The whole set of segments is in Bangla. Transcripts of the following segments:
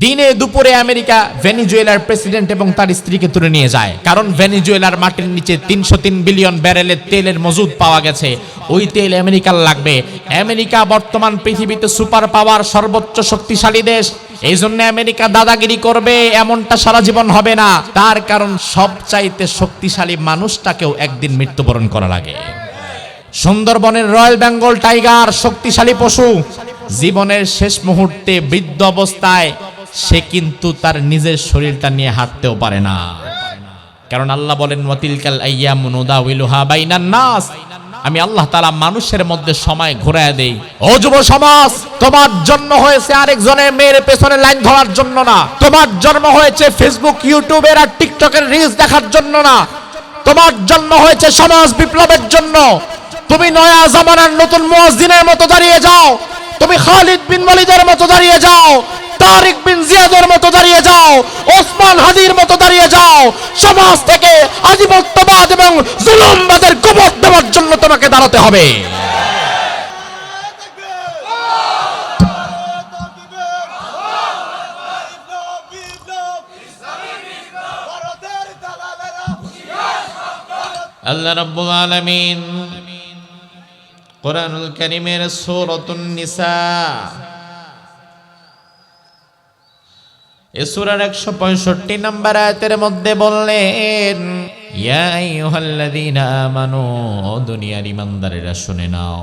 দিনে দুপুরে আমেরিকা ভেনেজুয়েলার প্রেসিডেন্ট এবং তার স্ত্রীকে তুলে নিয়ে যায়, কারণ ভেনেজুয়েলার মাটির নিচে 303 বিলিয়ন ব্যারেলের তেলের মজুদ পাওয়া গেছে। ওই তেল আমেরিকার লাগবে। আমেরিকা বর্তমান পৃথিবীতে সুপার পাওয়ার সর্বোচ্চ শক্তিশালী দেশ। এই জন্য আমেরিকা দাদাগিরি করবে এমনটা সারা জীবন হবে না। তার কারণ সবচাইতে শক্তিশালী মানুষটাকেও একদিন মৃত্যুবরণ করা লাগে। সুন্দরবনের রয়্যাল বেঙ্গল টাইগার শক্তিশালী পশু, জীবনের শেষ মুহূর্তে বৃদ্ধ অবস্থায় সে কিন্তু তার নিজের শরীরটা নিয়ে হাঁটতেও পারে না, কারণ আল্লাহ বলেন ওয়াতিলকাল আইয়ামু নুদাউিলুহা বাইনান নাস, আমি আল্লাহ তাআলা মানুষের মধ্যে সময় ঘোরায় দেই। ও যুব সমাজ, তোমার জন্ম হয়েছে আরেকজনের মেয়ের পেছনে লাইন ধরার জন্য না, তোমার জন্ম হয়েছে ফেসবুক, ইউটিউবের আর টিকটকের রিলস দেখার জন্য না, তোমার জন্ম হয়েছে সমাজ বিপ্লবের জন্য। তুমি নয়া জামানার নতুন মুয়াজ্জিনের মতো দাঁড়িয়ে যাও, তুমি খালিদ বিন ওয়ালিদের মতো দাঁড়িয়ে যাও, তারিক বিন জিয়াদের মতো দাঁড়িয়ে যাও, ওসমান হাদির মতো দাঁড়িয়ে যাও। সমাজ থেকে আধিপত্যবাদ এবং জুলুমবাদের কবর দেওয়ার জন্য তোমাকে দাঁড়াতে হবে। আল্লাহ রাব্বুল আলামিন কুরআনুল কারীমের সূরাতুন নিসা এই সূরার 165 নম্বর আয়াতের মধ্যে বললেন, ইয়া আইয়ুহাল্লাযীনা আমানু, দুনিয়ার ঈমানদারেরা শুনে নাও,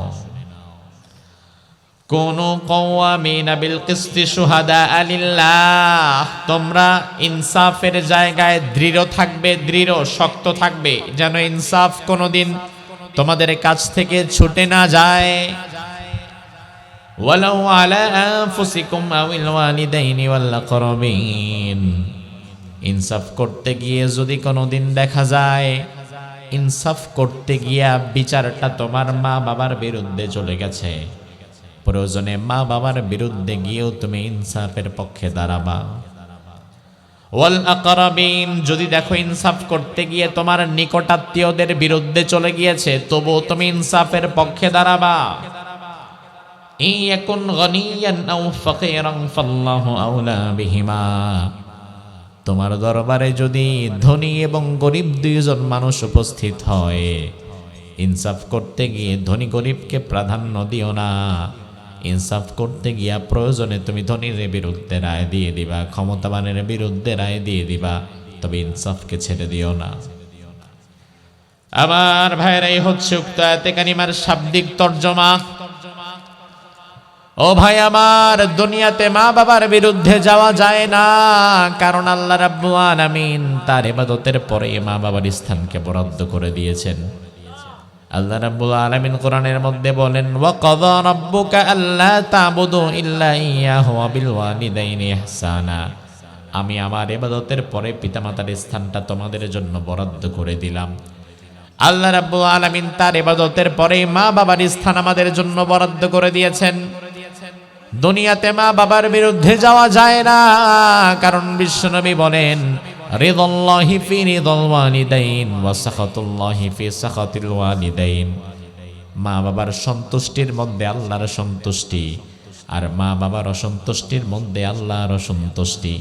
কুনু কাওয়ামিনা বিল কিসতি শুহাদা লিল্লাহ, তোমরা ইনসাফের জায়গায় দৃঢ় থাকবে, দৃঢ় শক্ত থাকবে, যেন ইনসাফ কোনোদিন তোমাদের কাছ থেকে ছুটে না যায়। ওয়ালাউ আলা আনফুসিকুম আওয়াল ওয়ালিদাইনি ওয়াল আকরাবিন, ইনসাফ করতে গিয়ে যদি কোনোদিন দেখা যায় ইনসাফ করতে গিয়া বিচারটা তোমার মা বাবার বিরুদ্ধে চলে গেছে, প্রয়োজনে মা বাবার বিরুদ্ধে গিয়েও তুমি ইনসাফের পক্ষে দাঁড়াবা। ওয়াল আকরাবিন, যদি দেখো ইনসাফ করতে গিয়ে তোমার নিকটাত্মীয়দের বিরুদ্ধে চলে গিয়েছে, তবুও তুমি ইনসাফের পক্ষে দাঁড়াবা। ইয়াকুন গনিয়ান আও ফাকিরান ফাল্লাহু আওলা বিহিমা, তোমার দরবারে যদি ধনী এবং গরিব দুইজন মানুষ উপস্থিত হয়, ইনসাফ করতে গিয়ে ধনী গরিবকে প্রাধান্য দিও না। ইনসাফ করতে গিয়া প্রয়োজনে তুমি ধনীর বিরুদ্ধে রায় দিয়ে দিবা, ক্ষমতাবানের বিরুদ্ধে রায় দিয়ে দিবা, তবে ইনসাফকে ছেড়ে দিও না। আমার ভাইরাই হচ্ছে উক্ত আয়াতে কারিমার শাব্দিক তর্জমা। ও ভাই আমার, দুনিয়াতে মা বাবার বিরুদ্ধে যাওয়া যায় না, কারণ আল্লাহ রাব্বুল আলামিন তার ইবাদতের পরে মা বাবার স্থানকে বরাদ্দ করে দিয়েছেন। আল্লাহ রাব্বুল আলামিন কোরআনের মধ্যে বলেন, ওয়া কাযা রাব্বুকা আল্লা তা'বুদু ইল্লা ইয়াহু ওয়া বিল ওয়ালিদাইনি ইহসানা, আমি আমার ইবাদতের পরে পিতামাতার স্থানটা তোমাদের জন্য বরাদ্দ করে দিলাম। আল্লাহ রাব্বুল আলামিন তার ইবাদতের পরে মা বাবার স্থান আমাদের জন্য বরাদ্দ করে দিয়েছেন। দুনিয়াতে মা বাবার বিরুদ্ধে যাওয়া যায় না, কারণ বিশ্বনবী বলেন, রিদাল্লাহি ফি রিদাল ওয়ালিদাইন ওয়া সাখাতুল্লাহি ফি সাখাতিল ওয়ালিদাইন, মা বাবার সন্তুষ্টির মধ্যে আল্লাহর সন্তুষ্টি, আর মা বাবার অসন্তুষ্টির মধ্যে আল্লাহর অসন্তুষ্টি।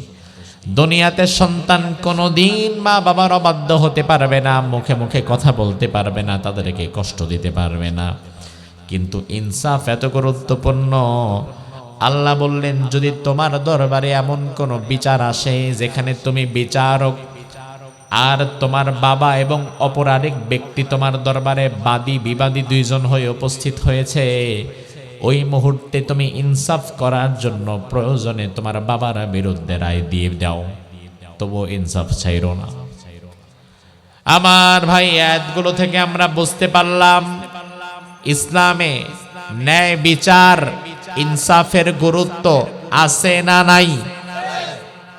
দুনিয়াতে সন্তান কোনোদিন মা বাবার অবাধ্য হতে পারবে না, মুখে মুখে কথা বলতে পারবে না, তাদেরকে কষ্ট দিতে পারবে না, কিন্তু ইনসাফ এত গুরুত্বপূর্ণ। আল্লাহ বললেন, যদি তোমার দরবারে এমন কোন বিচার আসে যেখানে তুমি বিচারক আর তোমার বাবা এবং অপর আরেক ব্যক্তি তোমার দরবারে বাদী বিবাদী দুইজন হয়ে উপস্থিত হয়েছে, ওই মুহূর্তে তুমি ইনসাফ করার জন্য প্রয়োজনে তোমার বাবার বিরুদ্ধে রায় দিয়ে দাও, তবু ইনসাফ ছাইরো না। আমার ভাই, আয়াতগুলো থেকে আমরা বুঝতে পারলাম ইসলামে ন্যায় বিচার ইনসাফের গুরুত্ব আছে না নাই,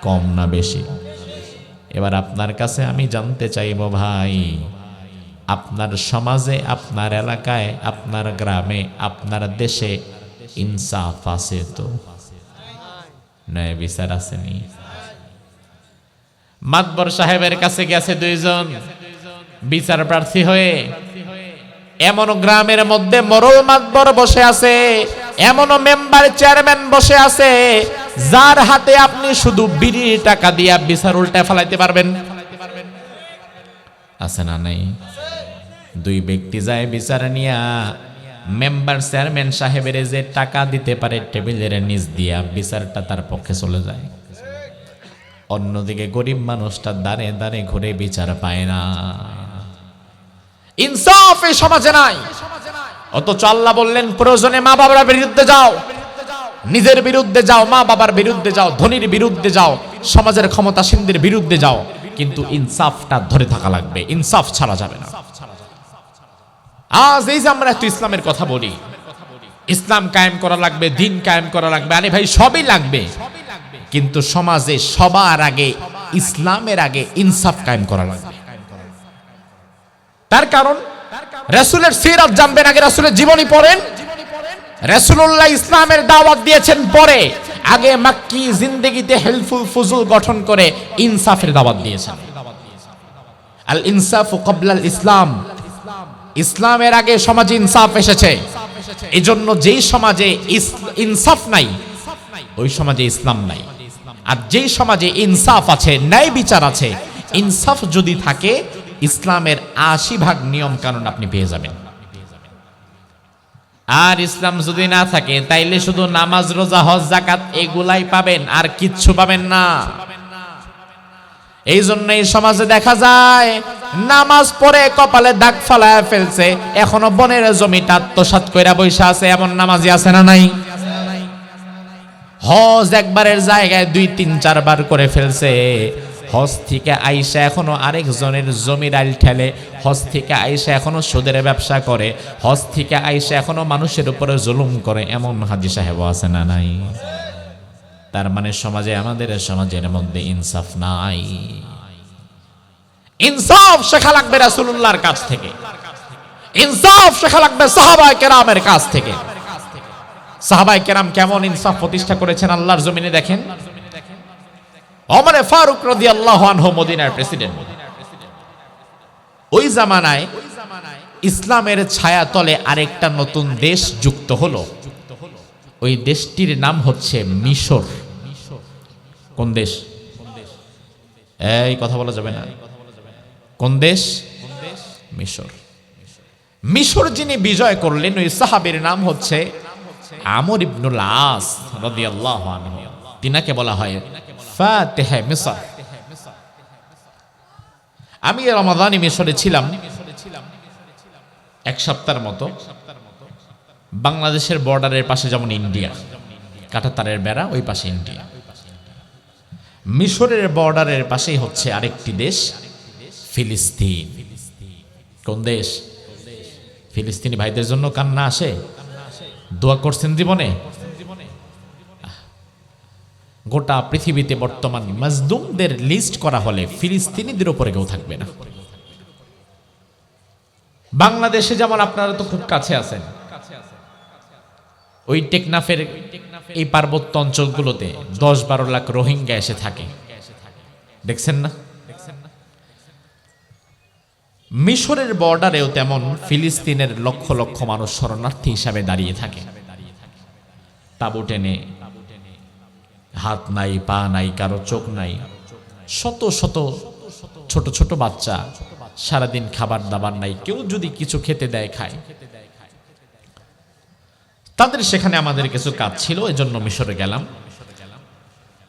কম না বেশি। এবার আপনার কাছে আমি জানতে চাইব, ভাই আপনার সমাজে, আপনার এলাকায়, আপনার গ্রামে, আপনার দেশে ইনসাফ আছে তো? ন্যায় বিচার আসেনি? মাতবর সাহেবের কাছে গেছে দুইজন বিচার প্রার্থী হয়ে, এমন গ্রামের মধ্যে মরল মাতবর বসে আছে, এমনও মেম্বার চেয়ারম্যান বসে আছে, যার হাতে আপনি শুধু বিড়ির টাকা দিয়া বিচার উল্টা ফেলাইতে পারবেন? আছে না নাই? দুই ব্যক্তি যায় বিচার নিয়া মেম্বার চেয়ারম্যান সাহেবের যে টাকা দিতে পারে টেবিলের নিচ দিয়া বিচারটা তার পক্ষে চলে যায়। অন্যদিকে গরিব মানুষটা দাঁড়ে দাঁড়ে ঘুরে বিচার পায় না। ইনসাফ এই সমাজে নাই। অথচ আল্লাহ বললেন প্রয়োজনে মা বাবার বিরুদ্ধে যাও, নিজের বিরুদ্ধে যাও, মা বাবার বিরুদ্ধে যাও, ধনীর বিরুদ্ধে যাও, সমাজের ক্ষমতাসীনদের বিরুদ্ধে যাও, কিন্তু ইনসাফটা ধরে থাকা লাগবে, ইনসাফ ছাড়া যাবে না। আজ এই যে আমরা একটু ইসলামের কথা বলি, ইসলাম কায়েম করা লাগবে, দিন কায়েম করা লাগবে, আরে ভাই সবই লাগবে, কিন্তু সমাজে সবার আগে ইসলামের আগে ইনসাফ কায়েম করা লাগবে। তার কারণ রাসূলের সিরাত জানবেন আগে, রাসূলের জীবনী পড়েন। রাসূলুল্লাহ ইসলামের দাওয়াত দিয়েছেন পরে, আগে মাক্কি জিন্দেগিতে হেলফুল ফুজুল গঠন করে ইনসাফের দাওয়াত দিয়েছেন। আল ইনসাফু ক্বাবলাল ইসলাম, ইসলামের আগে সমাজে ইনসাফ এসেছে। এজন্য যেই সমাজে ইনসাফ নাই ওই সমাজে ইসলাম নাই। আর যেই সমাজে ইনসাফ আছে, ন্যায় বিচার আছে, ইনসাফ যদি থাকে, ইসলামের ৮০% নিয়ম কানুন আপনি পেয়ে যাবেন। আর ইসলাম যদি না থাকে তাইলে শুধু নামাজ, রোজা, হজ, যাকাত এগুলাই পাবেন, আর কিচ্ছু পাবেন না। এই জন্য এই সমাজে দেখা যায় নামাজ পড়ে কপালে দাগ ফালায় ফেলছে, এখনো বনের জমিটা আত্মসাৎ কইরা বইসা আছে, এমন নামাজি আছে না নাই? হজ একবারের জায়গায় ২-৩-৪ বার করে ফেলছে, হজ থেকে আইসা এখনো আরেকজনের জমির আইল ঠেলে, হজ থেকে আইসা এখনো সুদের ব্যবসা করে, হজ থেকে আইসা এখনো মানুষের উপরে জুলুম করে, এমন হাজী সাহেব আছে না নাই? তার মানে সমাজে, আমাদের সমাজের মধ্যে ইনসাফ নাই। ইনসাফ শেখা লাগবে রাসূলুল্লাহর কাছ থেকে, ইনসাফ শেখা লাগবে সাহাবায়ে কেরামের কাছ থেকে। সাহাবায়ে কেরাম কেমন ইনসাফ প্রতিষ্ঠা করেছেন আল্লাহর জমিনে দেখেন। ওমর ফারুক রাদিয়াল্লাহু আনহু মদিনার প্রেসিডেন্ট। ওই জামানায় ইসলামের ছায়াতলে আরেকটা নতুন দেশ যুক্ত হলো। ওই দেশটির নাম হচ্ছে মিশর। কোন দেশ? এই কথা বলা যাবে না। কোন দেশ? মিশর। মিশর যিনি বিজয় করলেন ওই সাহাবীর নাম হচ্ছে আমর ইবনুল আস রাদিয়াল্লাহু আনহু। তিনাকে বলা হয় ফাতিহে মিশর। আমি রমাদানে মিশরে ছিলাম ১ সপ্তাহের মতো। বাংলাদেশের বর্ডারের পাশে যেমন ইন্ডিয়া, কাঁটাতারের বেড়া, ওই পাশে ইন্ডিয়া। মিশরের বর্ডারের পাশেই হচ্ছে আরেকটি দেশ, ফিলিস্তিন। কোন দেশ? ফিলিস্তিনি ভাইদের জন্য কান্না আসে? দোয়া করছেন জীবনে? গোটা পৃথিবীতে বর্তমান মাজলুমদের লিস্ট করা হলে ফিলিস্তিনিদের উপরে কেউ থাকবে না। বাংলাদেশে যেমন আপনারা তো খুব কাছে আছেন, ওই টেকনাফের এই পার্বত্য অঞ্চলগুলোতে ১০-১২ লাখ রোহিঙ্গা এসে থাকে, দেখছেন না? মিশরের বর্ডারেও তেমন ফিলিস্তিনের লক্ষ লক্ষ মানুষ শরণার্থী হিসাবে দাঁড়িয়ে থাকে। তাঁবু টেনে, হাত নাই, পা নাই, কারো চোখ নাই, শত শত ছোট ছোট বাচ্চা, সারাদিন খাবার দাবার নাই, কেউ যদি কিছু খেতে দেয় খায়। তাদের সেখানে আমাদের কিছু কাজ ছিল, এজন্য মিশরে গেলাম।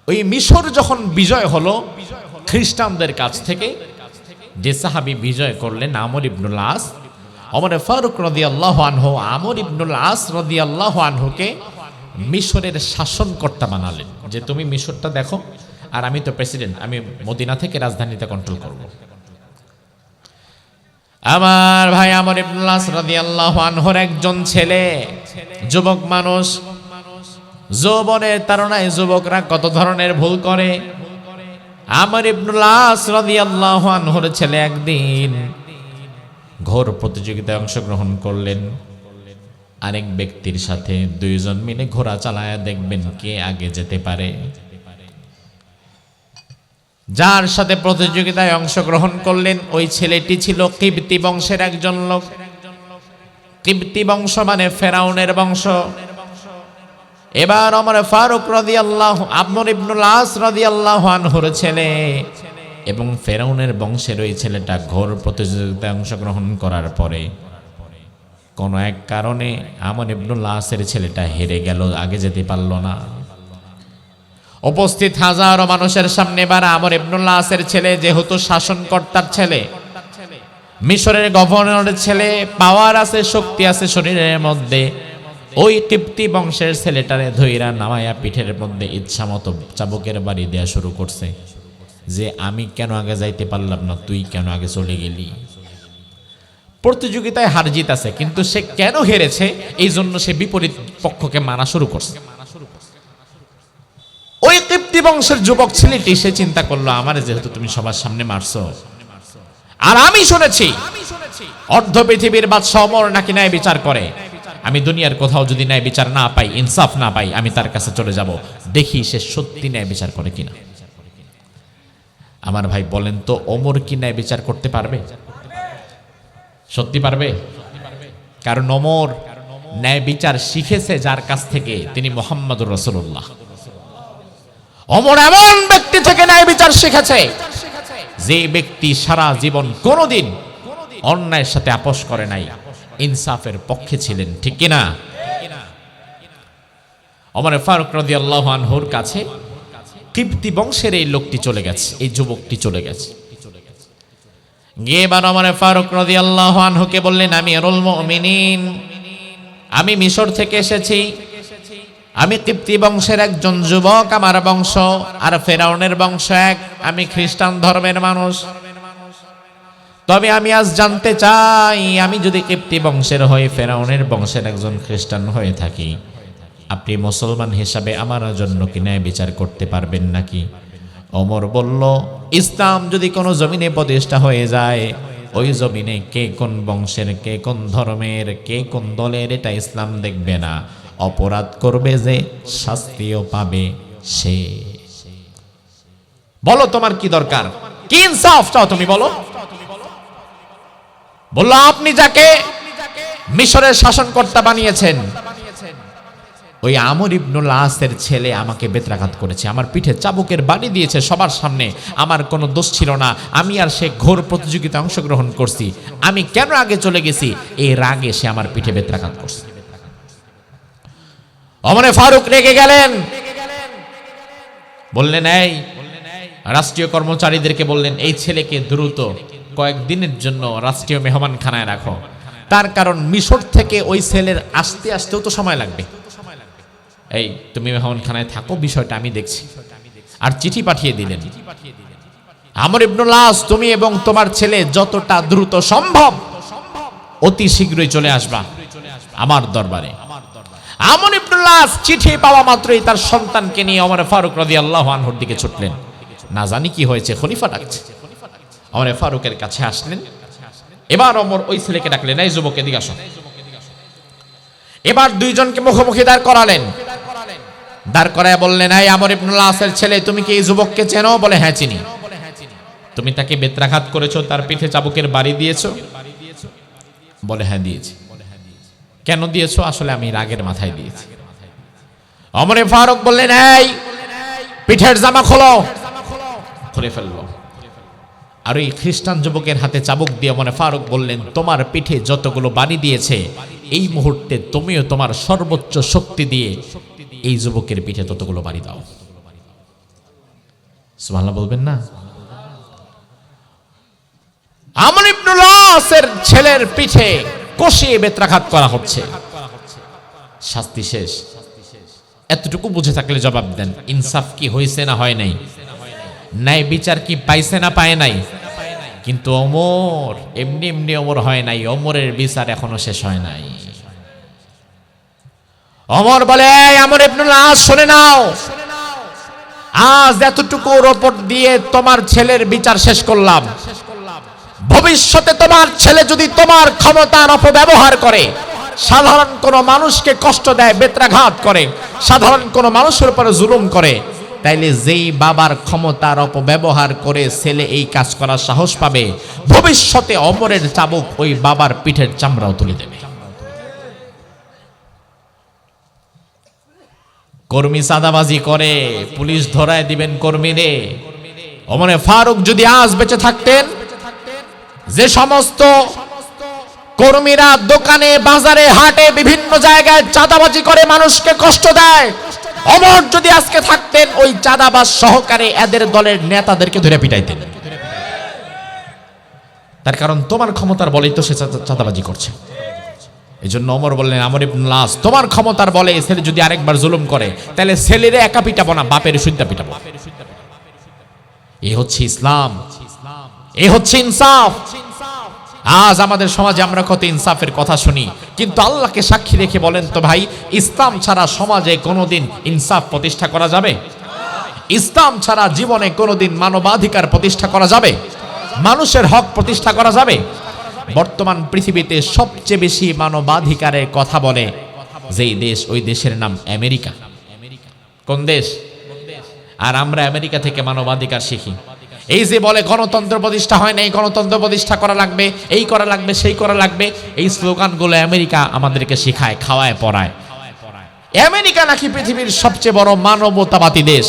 ওই মিশর যখন বিজয় হলো খ্রিস্টানদের কাছ থেকে, যে সাহাবী বিজয় করলেন আমর ইবনুল আস, ওমর ফারুক রাদিয়াল্লাহু আনহু আমর ইবনুল আস রাদিয়াল্লাহু আনহুকে মিশরের শাসনকর্তা বানালেন, যে তুমি মিশরটা দেখো, আর আমি তো প্রেসিডেন্ট, আমি মদিনা থেকে রাজধানীতে কন্ট্রোল করব। আমার ভাই আমর ইবনুল আস রাদিয়াল্লাহু আনহুর একজন ছেলে, যুবক মানুষ, যৌবনের তাড়নায় যুবকরা কত ধরনের ভুল করে। আমর ইবনুল আস রাদিয়াল্লাহু আনহুর ছেলে একদিন ঘোর প্রতিযোগিতায় অংশগ্রহণ করলেন আরেক ব্যক্তির সাথে। ২ জন মিলে ঘোড়া চালায়া দেখবেন কে আগে যেতে পারে। যার সাথে প্রতিযোগিতায় অংশগ্রহণ করলেন ওই ছেলেটি ছিল কিবতি বংশের একজন লোক। কিবতি বংশ মানে ফেরাউনের বংশ। এবার ওমর ফারুক রাদিয়াল্লাহু আমর ইবনুল আস রাদিয়াল্লাহু আনহুর ছেলে এবং ফেরাউনের বংশের ওই ছেলেটা ঘোর প্রতিযোগিতায় অংশগ্রহণ করার পরে কোন এক কারণে আমর ইবনুল আসের ছেলেটা হেরে গেল, আগে যেতে পারল না। উপস্থিত হাজারো মানুষের সামনে এবার আমর ইবনুল আসের ছেলে, যেহেতু শাসনকর্তার ছেলে, মিশরের গভর্নরের ছেলে, পাওয়ার আছে, শক্তি আছে শরীরের মধ্যে, ওই কিপ্তি বংশের ছেলেটারে ধইরা নামায়া পিঠের মধ্যে ইচ্ছা মতো চাবুকের বাড়ি দেয়া শুরু করছে যে আমি কেন আগে যাইতে পারলাম না, তুই কেন আগে চলে গেলি। প্রতিযোগিতায় হার জিত আছে, কিন্তু সে কেন হেরেছে এই জন্য সে বিপরীত পক্ষকে মানা শুরু করছে। ওই কিপ্তি বংশের যুবক ছেলেটি সে চিন্তা করলো, আমার যেহেতু তুমি সবার সামনে মারছো, আর আমি শুনেছি অর্ধ পৃথিবীর বাদশা ওমর নাকি ন্যায় বিচার করে, আমি দুনিয়ার কোথাও যদি ন্যায় বিচার না পাই, ইনসাফ না পাই, আমি তার কাছে চলে যাব, দেখি সে সত্যি ন্যায় বিচার করে কিনা। আমার ভাই বলেন তো, ওমর কি ন্যায় বিচার করতে পারবে? সত্যি পারবে? কারণ ওমর ন্যায় বিচার শিখেছে যার কাছ থেকে, তিনি মুহাম্মদুর রাসূলুল্লাহ। ওমর এমন ব্যক্তি থেকে ন্যায় বিচার শিখেছে যে ব্যক্তি সারা জীবন কোনোদিন অন্যায়ের সাথে আপোষ করে নাই, ইনসাফের পক্ষে ছিলেন, ঠিক কিনা? ওমর ফারুক রাদিয়াল্লাহু আনহুর কাছে কিপ্তি বংশের এই লোকটি চলে গেছে, এই যুবকটি চলে গেছে। গিয়ে এবার ওমর ফারুক রাদিয়াল্লাহু আনহুকে বললেন, আমিরুল মুমিনিন, আমি মিশর থেকে এসেছি, আমি কিপ্তি বংশের একজন যুবক, আমার বংশ আর ফেরাউনের বংশ এক, আমি খ্রিস্টান ধর্মের মানুষ। তবে আমি আজ জানতে চাই, আমি যদি কিপ্তি বংশের হয়ে ফেরাউনের বংশের একজন খ্রিস্টান হয়ে থাকি, আপনি মুসলমান হিসাবে আমার জন্য কি ন্যায় বিচার করতে পারবেন নাকি? ওমর বলল, ইসলাম যদি কোনো জমিনে প্রতিষ্ঠা হয়ে যায়, ওই জমিনে কে কোন বংশের, কে কোন ধর্মের, কে কোন দলের, এটা ইসলাম দেখবে না। অপরাধ করবে যে শাস্তিও পাবে সে। বলো তোমার কি দরকার, কি ইনসাফ চাও তুমি বলো? বললো, আপনি যাকে মিশরের শাসনকর্তা বানিয়েছেন, ওই আমর ইবনুল আসের ছেলে আমাকে বেত্রাঘাত করেছে, আমার পিঠে চাবুকের বাড়ি দিয়েছে সবার সামনে, আমার কোনো দোষ ছিল না, আমি আর সে ঘোর প্রতিযোগিতায় অংশগ্রহণ করছি, আমি কেন আগে চলে গেছি, এই রাগে সে আমার পিঠে বেত্রাঘাত করছে। ওমর ফারুক রেগে গেলেন, বললেন, এই রাষ্ট্রীয় কর্মচারীদেরকে বললেন, এই ছেলেকে দ্রুত কয়েকদিনের জন্য রাষ্ট্রীয় মেহমানখানায় রাখো, তার কারণ মিশর থেকে ওই ছেলের আসতে আসতেও তো সময় লাগবে, এই তুমি মেহমানখানায় থাকো, বিষয়টা আমি দেখছি। আর চিঠি পাঠিয়ে দিলেন, আমর ইবনুল আস, তুমি এবং তোমার ছেলে যতটা দ্রুত সম্ভব অতি শীঘ্রই চলে আসবা আমার দরবারে। আমর ইবনুল আস চিঠি পাওয়া মাত্রই তার সন্তানকে নিয়ে ওমর ফারুক রাদিয়াল্লাহু আনহুর দিকে ছুটলেন। না জানি কি হয়েছে, খলিফা ডাকছে। ওমর ফারুকের কাছে আসলেন। এবার ওমর ওই ছেলেকে ডাকলেন, এই যুবক এদিকে আসো। এবার দুইজনকে মুখোমুখি দাঁড় করালেন। দাঁড় করায় বললেন, এই আমর ইবনুল আসের ছেলে, তুমি কি এই যুবককে চেনো? বলে, হ্যাঁ চিনি। তুমি তাকে বেত্রাঘাত করেছো, তার পিঠে চাবুকের বাড়ি দিয়েছো? বলে, হ্যাঁ দিয়েছি। কেন দিয়েছো? আসলে আমি রাগের মাথায় দিয়েছি। ওমর ফারুক বললেন, এই পিঠের জামা খোলো। খুলে ফেললো। আর ওই খ্রিস্টান যুবকের হাতে চাবুক দিয়ে ওমর ফারুক বললেন, তোমার পিঠে যতগুলো বাড়ি দিয়েছে, এই মুহূর্তে তুমিও তোমার সর্বোচ্চ শক্তি দিয়ে এই যুবকের পিঠে ততগুলো বাড়ি দাও। সুবহানাল্লাহ বলবেন না? আমর ইবনুল আসের ছেলের পিঠে কষিয়ে বেত্রাঘাত করা হচ্ছে। শাস্তি শেষ। এতটুকু বুঝে থাকলে জবাব দেন, ইনসাফ কি হয়েছে না হয় নাই? ন্যায় বিচার কি পাইছে না পায় নাই? কিন্তু ওমর এমনি এমনি ওমর হয় নাই, ওমরের বিচার এখনো শেষ হয় নাই। ওমর বলে, আমর ইবনুল আস শুনে নাও, আজ এতটুকুর ওপর দিয়ে তোমার ছেলের বিচার শেষ করলাম। ভবিষ্যতে তোমার ছেলে যদি তোমার ক্ষমতার অপব্যবহার করে, সাধারণ কোনো মানুষকে কষ্ট দেয়, বেত্রাঘাত করে, সাধারণ কোনো মানুষের উপরে জুলুম করে, তাইলে যেই বাবার ক্ষমতার অপব্যবহার করে ছেলে এই কাজ করার সাহস পাবে, ভবিষ্যতে ওমরের চাবুক ওই বাবার পিঠের চামড়াও তুলে দেবে। কর্মী চাঁদাবাজি করে, পুলিশ ধরায় দিবেন কর্মীরে। ওমরে ফারুক যদি আজ বেঁচে থাকতেন, যে সমস্ত কর্মীরা দোকানে, বাজারে, হাটে, বিভিন্ন জায়গায় চাঁদাবাজি করে মানুষকে কষ্ট দেয়, ওমর যদি আজকে থাকতেন, ওই চাঁদাবাজ সহকারে এদের দলের নেতাদেরকে ধরে পিটাইতেন। তার কারণ তোমার ক্ষমতার বলেই তো সে চাঁদাবাজি করছে। এই জন্য ওমর বললেন, আমর ইবনুল আস, তোমার ক্ষমতার বলে ছেলে যদি আরেকবার জুলুম করে, তাহলে ছেলেরে একা পিটাবো না, বাপের সুদ্ধা পিটাবো। এই হচ্ছে ইসলাম, এই হচ্ছে ইনসাফ। আজ আমাদের সমাজে আমরা কত ইনসাফের কথা শুনি, কিন্তু আল্লাহকে সাক্ষী রেখে বলেন তো ভাই, ইসলাম ছাড়া সমাজে কোনোদিন ইনসাফ প্রতিষ্ঠা করা যাবে? ইসলাম ছাড়া জীবনে কোনোদিন মানবাধিকার প্রতিষ্ঠা করা যাবে? মানুষের হক প্রতিষ্ঠা করা যাবে? বর্তমান পৃথিবীতে সবচেয়ে বেশি মানবাধিকারের কথা বলে যেই দেশ, ওই দেশের নাম আমেরিকা। কোন দেশ? আর আমরা আমেরিকা থেকে মানবাধিকার শিখি। এই যে বলে গণতন্ত্র প্রতিষ্ঠা হয় না, এই গণতন্ত্র প্রতিষ্ঠা করা লাগবে, এই করা লাগবে, সেই করা লাগবে, এই স্লোগানগুলো আমেরিকা আমাদেরকে শিখায়, খাওয়ায়, পড়ায়। আমেরিকা নাকি পৃথিবীর সবচেয়ে বড় মানবতাবাদী দেশ,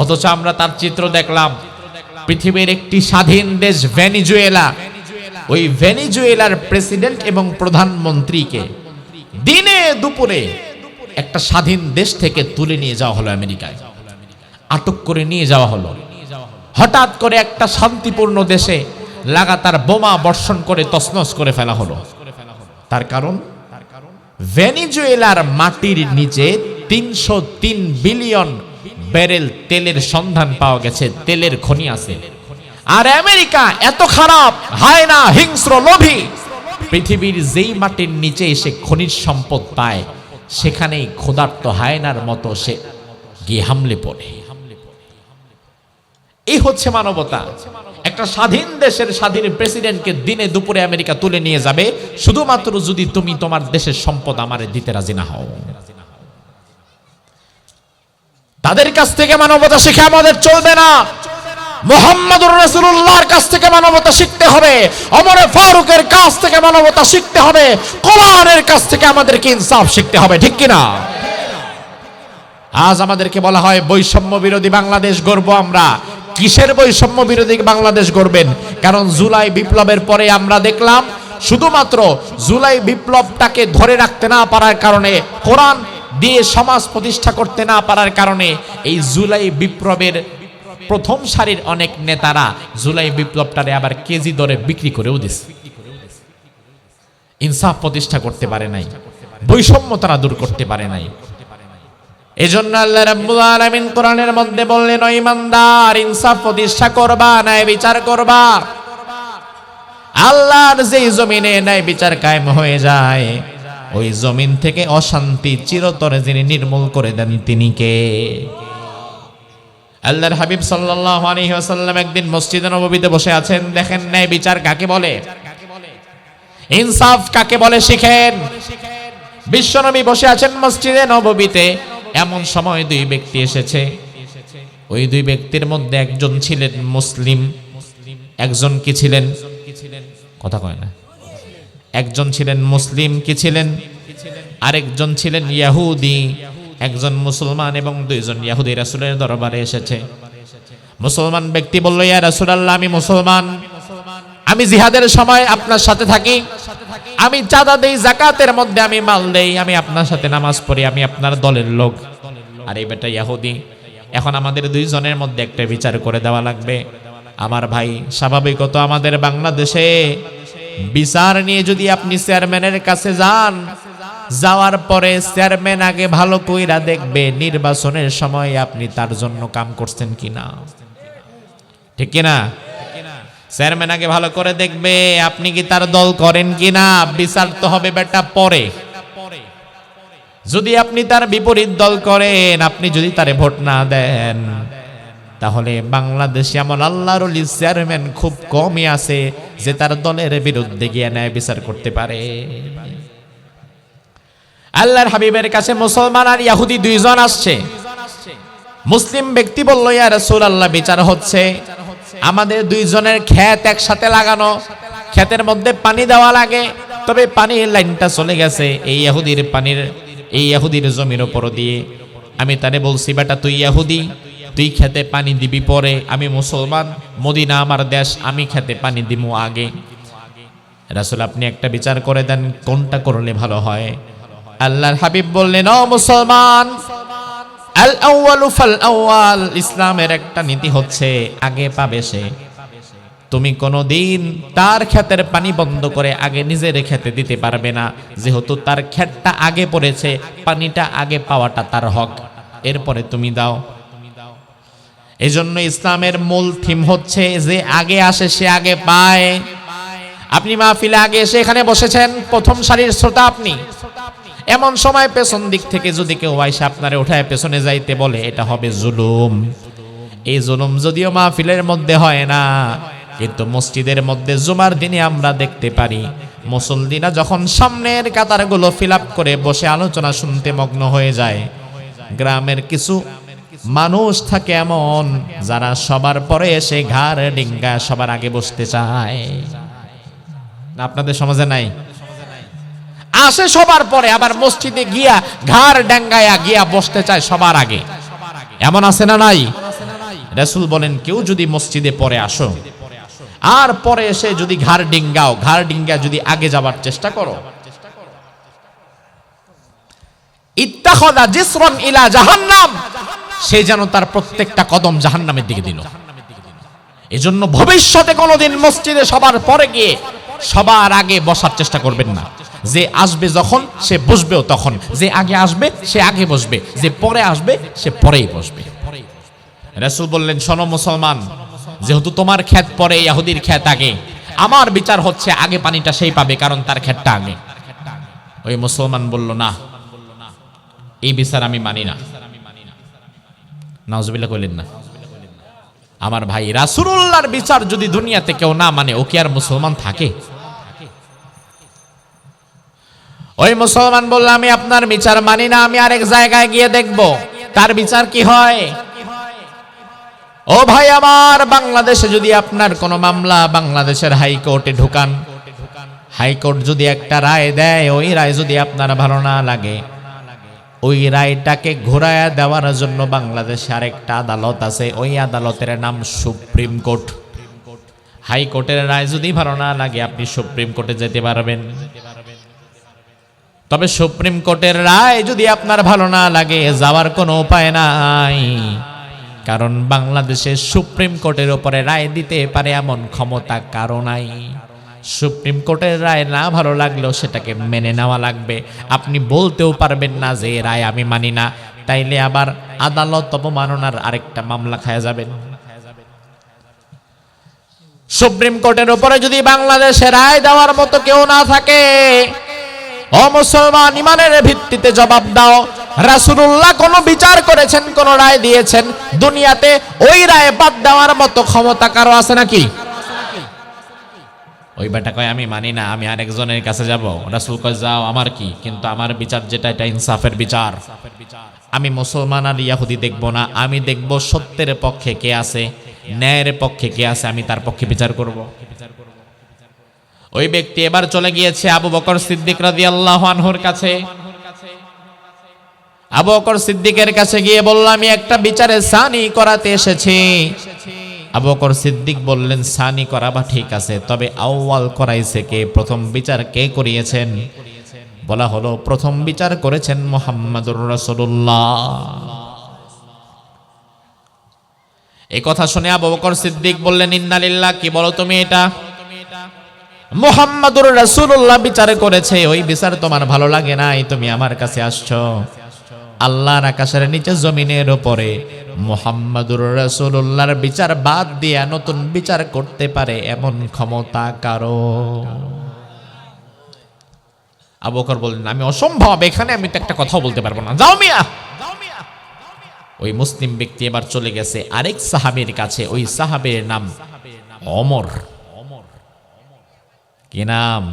অথচ আমরা তার চিত্র দেখলাম। পৃথিবীর একটি স্বাধীন দেশ ভেনিজুয়েলা, ওই ভেনিজুয়েলার প্রেসিডেন্ট এবং প্রধানমন্ত্রীকে দিনে দুপুরে একটা স্বাধীন দেশ থেকে তুলে নিয়ে যাওয়া হলো আমেরিকায়, আটক করে নিয়ে যাওয়া হলো। হঠাৎ করে একটা শান্তিপূর্ণ দেশে লাগাতার বোমা বর্ষণ করে তছনছ করে ফেলা হলো। তার কারণ ভেনিজুয়েলার মাটির নিচে 303 বিলিয়ন ব্যারেল তেলের সন্ধান পাওয়া গেছে, তেলের খনি আছে। আর আমেরিকা এত খারাপ, হায়না, হিংস্র, লোভী, পৃথিবীর যেই মাটির নিচে এসে খনিজ সম্পদ পায়, সেখানেই ক্ষুধার্ত হায়নার মতো সে গিয়ে হামলে পড়ে। এই হচ্ছে মানবতা। একটা স্বাধীন দেশের স্বাধীন প্রেসিডেন্টকে দিনে দুপুরে আমেরিকা তুলে নিয়ে যাবে, শুধুমাত্র যদি তুমি তোমার দেশের সম্পদ আমারে দিতে রাজি না হও। তাদের কাছ থেকে মানবতা শিখে আমাদের চলবে না। মুহাম্মদুর রাসূলুল্লাহর কাছ থেকে মানবতা শিখতে হবে, ওমর ফারুকের কাছ থেকে মানবতা শিখতে হবে, কোরআনের কাছ থেকে আমাদেরকে ইনসাফ শিখতে হবে, ঠিক কিনা? আজ আমাদেরকে বলা হয় বৈষম্য বিরোধী বাংলাদেশ গড়বো আমরা। কিসের বৈষম্য বিরোধী বাংলাদেশ গড়বেন? কারণ জুলাই বিপ্লবের পরে আমরা দেখলাম শুধুমাত্র জুলাই বিপ্লবটাকে ধরে রাখতে না পারার কারণে, কোরআন দিয়ে সমাজ প্রতিষ্ঠা করতে না পারার কারণে, এই জুলাই বিপ্লবের প্রথম সারির অনেক নেতারা জুলাই বিপ্লবটারে আবার কেজি দরে বিক্রি করেও দিছে। ইনসাফ প্রতিষ্ঠা করতে পারে নাই, বৈষম্য তারা দূর করতে পারে নাই। এজন্য আল্লাহ রাব্বুল আলামিন কোরআনের মধ্যে বললেন, ও ঈমানদার, ইনসাফ প্রতিষ্ঠা করবা, ন্যায় বিচার করবা। আল্লাহর যেই জমিনে ন্যায় বিচার কায়েম হয়ে যায়, ওই জমিন থেকে অশান্তি চিরতরে যিনি নির্মূল করে দেন তিনি কে? আল্লাহর হাবিব সাল্লাল্লাহু আলাইহি ওয়াসাল্লাম একদিন মসজিদে নববীতে বসে আছেন। দেখেন ন্যায় বিচার কাকে বলে, ইনসাফ কাকে বলে শিখেন। বিশ্বনবী বসে আছেন মসজিদে নববীতে। এমন সময় দুই ব্যক্তি এসেছে। ওই দুই ব্যক্তির মধ্যে একজন ছিলেন মুসলিম, একজন কি ছিলেন? কথা কয় না। একজন ছিলেন মুসলিম, কি ছিলেন? আরেকজন ছিলেন ইহুদি। একজন মুসলমান এবং দুইজন ইহুদি রাসূলের দরবারে এসেছে। মুসলমান ব্যক্তি বলল, ইয়া রাসূলুল্লাহ, আমি মুসলমান, আমি জিহাদের সময় আপনার সাথে থাকি, আমি চাঁদা দেই, যাকাতের মধ্যে আমি মাল দেই, আমি আপনার সাথে নামাজ পড়ি, আমি আপনার দলের লোক। আর এই বেটা ইহুদি। এখন আমাদের দুইজনের মধ্যে একটা বিচার করে দেওয়া লাগবে। আমার ভাই, স্বাভাবিকত আমাদের বাংলাদেশে বিচার নিয়ে যদি আপনি চেয়ারম্যানের কাছে যান, যাওয়ার পরে চেয়ারম্যান আগে ভালো কইরা দেখবে নির্বাচনের সময় আপনি তার জন্য কাম করছেন কিনা, ঠিক কিনা? চেয়ারম্যান আগে ভালো করে দেখবে আপনি কি তার দল করেন কিনা। বিচার তো হবে বেটা পরে। যদি আপনি তার বিপরীত দল করেন, আপনি যদি তারে ভোট না দেন, তাহলে বাংলাদেশে এমন আল্লাহর ওলি চেয়ারম্যান খুব কমই আছে যে তার দলের বিরুদ্ধে গিয়ে ন্যায় বিচার করতে পারে। আল্লাহর হাবিবের কাছে মুসলমান আর ইহুদি দুইজন আসছে। মুসলিম ব্যক্তি বলল, ইয়া রাসূলুল্লাহ, বিচার হচ্ছে, আমাদের দুইজনের ক্ষেত একসাথে লাগানো, ক্ষেতের মধ্যে পানি দেওয়া লাগে, তবে পানির লাইনটা চলে গেছে এই ইহুদির জমির উপর দিয়ে। আমি তারে বলছি, বেটা তুই ইহুদি, তুই খেতে পানি দিবি পরে, আমি মুসলমান, মদিনা আমার দেশ, আমি খেতে পানি দিমু আগে। রাসূল আপনি একটা বিচার করে দেন, কোনটা করলে ভালো হয়? আল্লাহর হাবিব বললেন, ও মুসলমান, আল আউয়ালু ফাল আউয়াল, ইসলামের একটা নীতি হচ্ছে আগে পাবে সে। তুমি কোনোদিন তার ক্ষেতের পানি বন্ধ করে আগে নিজের খেতে দিতে পারবে না, যেহেতু তার ক্ষেতটা আগে পড়েছে, পানিটা আগে পাওয়াটা তার হক, এরপরে তুমি দাও। এজন্য ইসলামের মূল থিম হচ্ছে যে আগে আসে সে আগে পায়। আপনি মাহফিলে আগে এসে এখানে বসেছেন, প্রথম সারির শ্রোতা আপনি, এমন সময় পেছন দিক থেকে যদি কেউ আইসা আপনারে উঠায় পেছনে যাইতে বলে, এটা হবে জুলুম। এই জুলুম যদিও মাহফিলের মধ্যে হয় না, কিন্তু মসজিদের মধ্যে জুমার দিনে আমরা দেখতে পারি মুসল্লিরা যখন সামনের কাতারগুলো ফিল আপ করে বসে আলোচনা শুনতে মগ্ন হয়ে যায়, গ্রামের কিছু মানুষ থাকে এমন যারা সবার পরে এসে ঘাড় ডিঙ্গা সবার আগে বসতে চায়। আপনাদের সমাজে নাই? আসে সবার পরে, আবার মসজিদে গিয়া ঘাড় ডাঙ্গায়া গিয়া বসতে চায় সবার আগে, এমন আছে না নাই? রাসূল বলেন, কেউ যদি মসজিদে পরে আসো আর পরে এসে যদি ঘাড় ডিঙ্গাও, ঘাড় ডিঙ্গা যদি আগে যাবার চেষ্টা করো, ইত্তাখাযা জিসরান ইলা জাহান্নাম, সে যেন তার প্রত্যেকটা কদম জাহান্নামের দিকে দিল। এজন্য ভবিষ্যতে কোনোদিন মসজিদে সবার পরে গিয়ে সবার আগে বসার চেষ্টা করবেন না। যে আসবে যখন সে বসবেও তখন, যে আগে আসবে সে আগে বসবে, যে পরে আসবে সে পরেই বসবে। রাসূল বললেন, শোনো মুসলমান, যেহেতু তোমার ক্ষেত পরে, ইহুদির ক্ষেত আগে, আমার বিচার হচ্ছে আগে পানিটা সেই পাবে, কারণ তার ক্ষেতটা আগে। ওই মুসলমান বলল, না, এই বিচার আমি মানি না। নাউজুবিল্লাহ কইলেন না? আমার ভাই, রাসূলুল্লাহর বিচার যদি দুনিয়াতে কেউ না মানে, ও কি আর মুসলমান থাকে? ওই মুসলমান বলল, আমি আপনার বিচার মানি না, আমি আরেক জায়গায় গিয়ে দেখব তার বিচার কি হয়। ও ভাই আমার, বাংলাদেশে যদি আপনার কোনো মামলা বাংলাদেশের হাইকোর্টে ঢুকান, হাইকোর্ট যদি একটা রায় দেয়, ওই রায় যদি আপনার ভালো না লাগে, ওই রায়টাকে ঘোরায়া দেওয়ার জন্য বাংলাদেশে আরেকটা আদালত আছে, ওই আদালতের নাম সুপ্রিম কোর্ট। হাইকোর্টের রায় যদি ভালো না লাগে, আপনি সুপ্রিম কোর্টে যেতে পারবেন। তবে সুপ্রিম কোর্টের রায় যদি আপনার ভালো না লাগে, যাওয়ার কোনো উপায় নাই, কারণ বাংলাদেশে সুপ্রিম কোর্টের উপরে রায় দিতে পারে এমন ক্ষমতা কারো নাই। সুপ্রিম কোর্টের রায় না ভালো লাগলেও সেটাকে মেনে নেওয়া লাগবে। আপনি বলতেও পারবেন না যে রায় আমি মানি না, তাইলে আবার আদালত অবমাননার আরেকটা মামলা খায়া যাবেন। সুপ্রিম কোর্টের উপরে যদি বাংলাদেশে রায় দেওয়ার মতো কেউ না থাকে, ও মুসলমান, ইমানের ভিত্তিতে জবাব দাও, রাসূলুল্লাহ কোন বিচার করেছেন, কোন রায় দিয়েছেন, দুনিয়াতে ওই রায় বাদ দেওয়ার মতো ক্ষমতা কারো আছে নাকি? ওই বেটা কয়, আমি মানি না, আমি আরেকজনের কাছে যাব। রাসূল কয়, যাও, আমার কি, কিন্তু আমার বিচার যেটা, এটা ইনসাফের বিচার। আমি মুসলমান আর ইহুদি দেখব না, আমি দেখব সত্যের পক্ষে কে আছে, ন্যায়ের পক্ষে কে আছে, আমি তার পক্ষে বিচার করব। ওই ব্যক্তি এবার চলে গিয়েছে আবু বকর সিদ্দিক রাদিয়াল্লাহু আনহুর কাছে। আবু বকর সিদ্দিকের কাছে গিয়ে বলল, আমি একটা বিচারে সানি করাতে এসেছি। আবু বকর সিদ্দিক বললেন, সানি করাবা ঠিক আছে, তবে আউয়াল করাইছে কে, প্রথম বিচার কে করিয়েছেন? বলা হলো, প্রথম বিচার করেছেন মুহাম্মাদুর রাসূলুল্লাহ। এই কথা শুনে আবু বকর সিদ্দিক বললেন, ইন্না লিল্লাহ, কি বলো তুমি এটা? মুহাম্মাদুর রাসূলুল্লাহ বিচার করেছে, ওই বিচার তোমার ভালো লাগে নাই, তুমি আমার কাছে আসছো। আল্লাহর আকাশের নিচে জমিনের উপরে মুহাম্মাদুর রাসূলুল্লাহর বিচার বাদ দিয়া নতুন বিচার করতে পারে এমন ক্ষমতা কারো? আবু বকর বললেন, আমি অসম্ভব, এখানে আমি তো একটা কথাও বলতে পারবো না, যাও মিয়া। ওই মুসলিম ব্যক্তি এবার চলে গেছে আরেক সাহাবীর কাছে। ওই সাহাবীর নাম ওমর। কি নাম?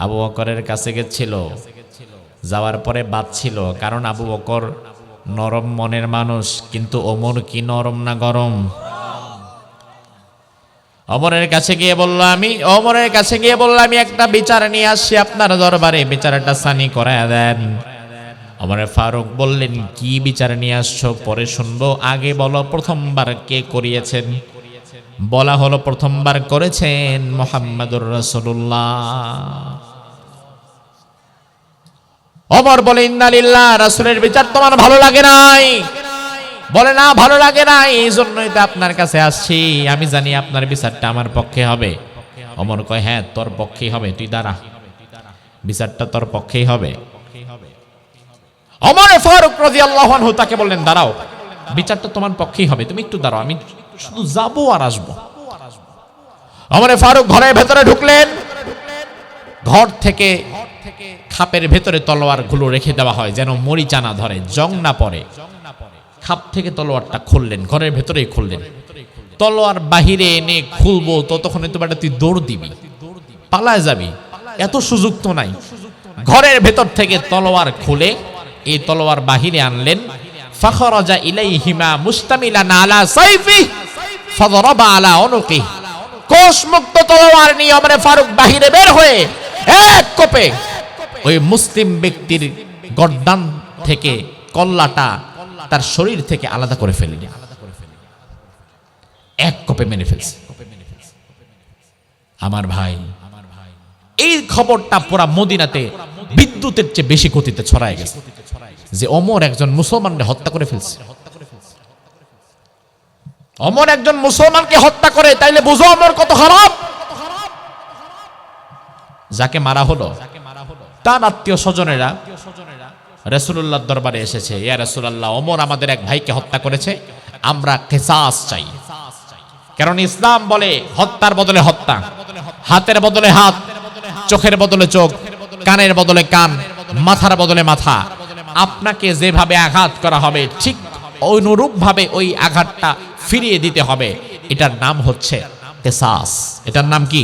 আবু বকরের কাছে গেছিল, যাওয়ার পরে বাদ ছিল, কারণ আবু বকর নরম মনের মানুষ, কিন্তু ওমর কি নরম না গরম? ওমরের কাছে গিয়ে বলল, আমি একটা বিচার নিয়ে আসছি আপনার দরবারে, বিচারটা সানি করায় দেন। ওমর ফারুক বললেন, কি বিচার নিয়ে আসছো পরে শুনবো, আগে বলো প্রথমবার কে করিয়েছেন? বলা হলো প্রথমবার করেছেন মুহাম্মাদুর রাসূলুল্লাহ। ওমর বলে, ইন্না লিল্লাহ, রাসূলের বিচার তোমার ভালো লাগে নাই? বলে, না ভালো লাগে নাই, এই জন্যই তো আপনার কাছে আসছি, আমি জানি আপনার বিচারটা আমার পক্ষে হবে। ওমর কয়, হ্যাঁ তোর পক্ষেই হবে, তুই দাঁড়া, বিচারটা তোর পক্ষেই হবে। ওমর ফারুক রাদিয়াল্লাহু আনহু তাকে বললেন, দাঁড়াও, বিচারটা তোমার পক্ষেই হবে, তুমি একটু দাঁড়াও, আমি শুধু যাবো আর আসবো। ওমর ফারুক ঘরের ভেতরে ঢুকলেন। ঘর থেকে খাপের ভেতরে তলোয়ার গুলো রেখে দেওয়া হয় যেন মরিচা না ধরে, জং না পড়ে। খাপ থেকে তলোয়ারটা খুললেন, ঘরের ভেতরেই খুললেন। তলোয়ার বাহিরে এনে খুলবো ততক্ষণে তো বেটা তুই দৌড় দিবি, পালায় যাবি, এত সুযোগ তো নাই। ঘরের ভেতর থেকে তলোয়ার খুলে এই তলোয়ার বাহিরে আনলেন। ফাখরাজা ইলাইহিমা মুস্তামিলান আলা সাইফি ফাদরাবা আলা উনুকি। কোষমুক্ত তলোয়ার নিয়ে ওমর ফারুক বাহিরে বের হয়ে এক কোপে ওই মুসলিম ব্যক্তির গর্দান থেকে কল্লাটা তার শরীর থেকে আলাদা করে ফেললেন, এক কোপে মেরে ফেলছে। আমার ভাই, এই খবরটা পুরা মদিনাতে বিদ্যুতের চেয়ে বেশি গতিতে ছড়ায় গেছে যে ওমর একজন মুসলমানকে হত্যা করে ফেলছে। ওমর একজন মুসলমানকে হত্যা করে, তাইলে বুঝো ওমর কত খারাপ। যাকে মারা হলো তার আত্মীয় স্বজনেরা রাসূলুল্লাহর দরবারে এসেছে, ইয়া রাসূলুল্লাহ, ওমর আমাদের এক ভাইকে হত্যা করেছে, আমরা কিসাস চাই। কারণ ইসলাম বলে হত্যার বদলে হত্যা, হাতের বদলে হাত, চোখের বদলে চোখ, কানের বদলে কান, মাথার বদলে মাথা। আপনাকে যেভাবে আঘাত করা হবে ঠিক অনুরূপ ভাবে ওই আঘাতটা ফিরিয়ে দিতে হবে। এটার নাম হচ্ছে কিসাস। এটার নাম কি?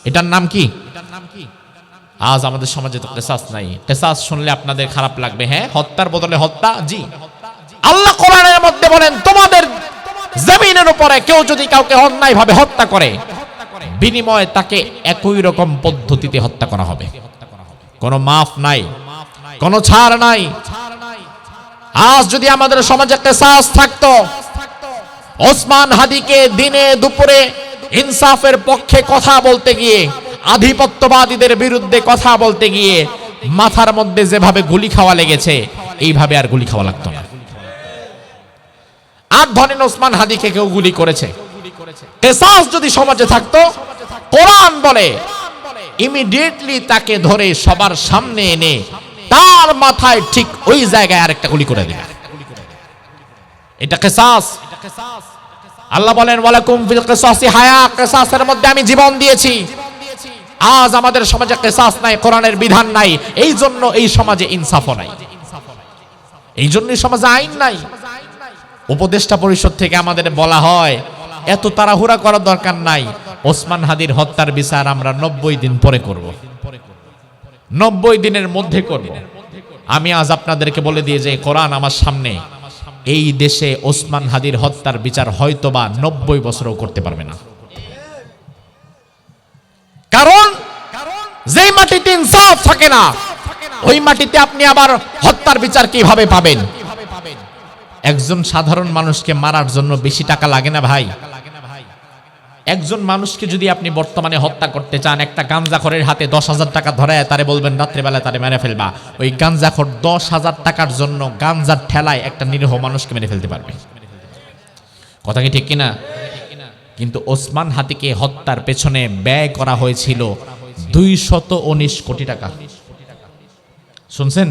এটার নাম কি? আজ আমাদের সমাজে তো কিসাস নাই। কিসাস শুনলে আপনাদের খারাপ লাগবে, হ্যাঁ, হত্যার বদলে হত্যা। জি, আল্লাহ কোরআনের মধ্যে বলেন, তোমাদের জমিনের উপরে কেউ যদি কাউকে অন্যায়ভাবে হত্যা করে, বিনিময়ে তাকে একই রকম পদ্ধতিতে হত্যা করা হবে, কোনো মাফ নাই, কোনো ছাড় নাই। আজ যদি আমাদের সমাজে কিসাস থাকতো, ওসমান হাদিকে দিনে দুপুরে ইনসাফের পক্ষে কথা বলতে গিয়ে, আধিপত্যবাদীদের বিরুদ্ধে কথা বলতে গিয়ে মাথার মধ্যে যেভাবে গুলি খাওয়া লেগেছে, এইভাবে আর গুলি খাওয়া লাগতো না। আর ধরেন ওসমান হাদিকে কেউ গুলি করেছে, কিসাস যদি সমাজে থাকতো, কোরআন বলে ইমিডিয়েটলি তাকে ধরে সবার সামনে এনে তার মাথায় ঠিক ওই জায়গায় আরেকটা গুলি করে দিবে। এটা কিসাস। আল্লাহ বলেন, ওয়ালাকুম ফিল কিসাসি হায়া, কিসাসের মধ্যে আমি জীবন দিয়েছি। আজ আমাদের সমাজে কিসাস নাই, কোরআনের বিধান নাই, এই জন্য এই সমাজে ইনসাফও নাই, এই জন্যই সমাজে আইন নাই। উপদেষ্টা পরিষদ থেকে আমাদের বলা হয়, এত তাড়াহুড়া করার দরকার নাই, ওসমান হাদির হত্যার বিচার আমরা 90 দিন পরে করব, 90 দিনের মধ্যে করব। আমি আজ আপনাদেরকে বলে দিয়ে যে কোরআন আমার সামনে, এই দেশে ওসমান হাদির হত্যার বিচার হয়তোবা 90 বছরও করতে পারবে না। কারণ যেই মাটিতে ইনসাফ থাকে না, ওই মাটিতে আপনি আবার হত্যার বিচার কিভাবে পাবেন? একজন সাধারণ মানুষকে মারার জন্য বেশি টাকা লাগে না ভাই। একজন মানুষকে যদি আপনি বর্তমানে হত্যা করতে চান, একটা গাঞ্জাখোরের হাতে 10,000 টাকা ধরায় তারে বলবেন রাত্রেবেলা তারে মেরে ফেলবা, ওই গাঞ্জাখোর 10,000 টাকার জন্য গাঞ্জার ঠেলায় একটা নিরীহ মানুষকে মেরে ফেলতে পারবে। কথা কি ঠিক কিনা? কিন্তু ওসমান হাদিকে হত্যার পেছনে ব্যয় করা হয়েছিল 219 কোটি টাকা। শুনছেন?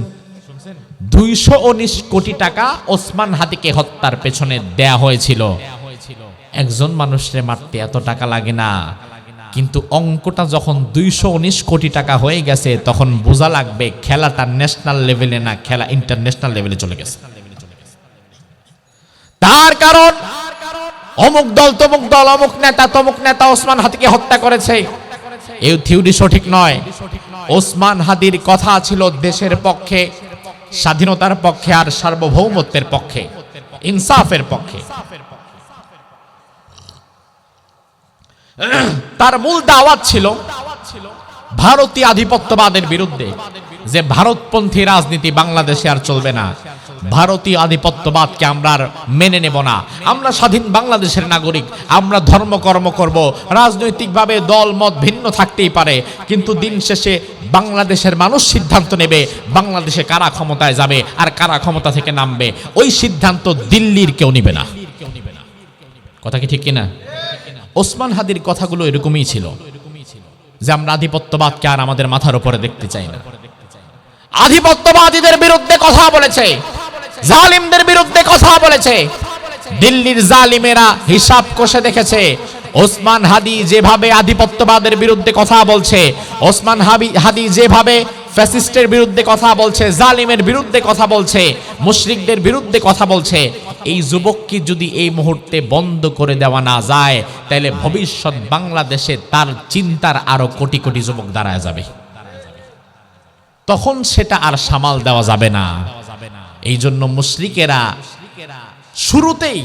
219 কোটি টাকা ওসমান হাদিকে হত্যার পেছনে দেয়া হয়েছিল। একজন মানুষকে মারতে এত টাকা লাগে না, কিন্তু অঙ্কটা যখন 219 কোটি টাকা হয়ে গেছে, তখন বোঝা লাগবে খেলাটা ন্যাশনাল লেভেলে না, খেলা ইন্টারন্যাশনাল লেভেলে চলে গেছে। তার কারণ অমুক দল তমুক দল, অমুক নেতা তমুক নেতা ওসমান হাদিকে হত্যা করেছে, এই থিওরি সঠিক নয়। ওসমান হাদির কথা ছিল দেশের পক্ষে, স্বাধীনতার পক্ষে, আর সার্বভৌমত্বের পক্ষে, ইনসাফের পক্ষে। তার মূল দাওয়াত ছিল ভারতীয় আধিপত্যবাদের বিরুদ্ধে, যে ভারতপন্থী রাজনীতি বাংলাদেশে আর চলবে না, ভারতীয় আধিপত্যবাদকে আমরা আর মেনে নেব না। আমরা স্বাধীন বাংলাদেশের নাগরিক, আমরা ধর্মকর্ম করব, রাজনৈতিকভাবে দল মত ভিন্ন থাকতেই পারে, কিন্তু দিন শেষে বাংলাদেশের মানুষ সিদ্ধান্ত নেবে বাংলাদেশে কারা ক্ষমতায় যাবে আর কারা ক্ষমতা থেকে নামবে। ওই সিদ্ধান্ত দিল্লির কেউ নেবে না। কথা কি ঠিক কিনা? ওসমান হাদির কথাগুলো এরকমই ছিল, যে আমরা আধিপত্যবাদকে আর আমাদের মাথার উপরে দেখতে চাই না। আধিপত্যবাদীদের বিরুদ্ধে কথা বলেছে, জালিমদের বিরুদ্ধে কথা বলেছে। দিল্লির জালিমেরা হিসাব কষে দেখেছে ওসমান হাদি যেভাবে আধিপত্যবাদের বিরুদ্ধে কথা বলছে, ওসমান হাদি যেভাবে ফ্যাসিস্টের বিরুদ্ধে কথা বলছে, জালিমের বিরুদ্ধে কথা বলছে, মুশরিকদের বিরুদ্ধে কথা বলছে, এই যুবককে যদি এই মুহূর্তে বন্ধ করে দেওয়া না যায়, তাহলে ভবিষ্যৎ বাংলাদেশে তার চিন্তার আরো কোটি কোটি যুবক দাঁড়ায় যাবে। তখন সেটা আর সামাল দেওয়া যাবে না। এই জন্য মুশরিকেরা শুরুতেই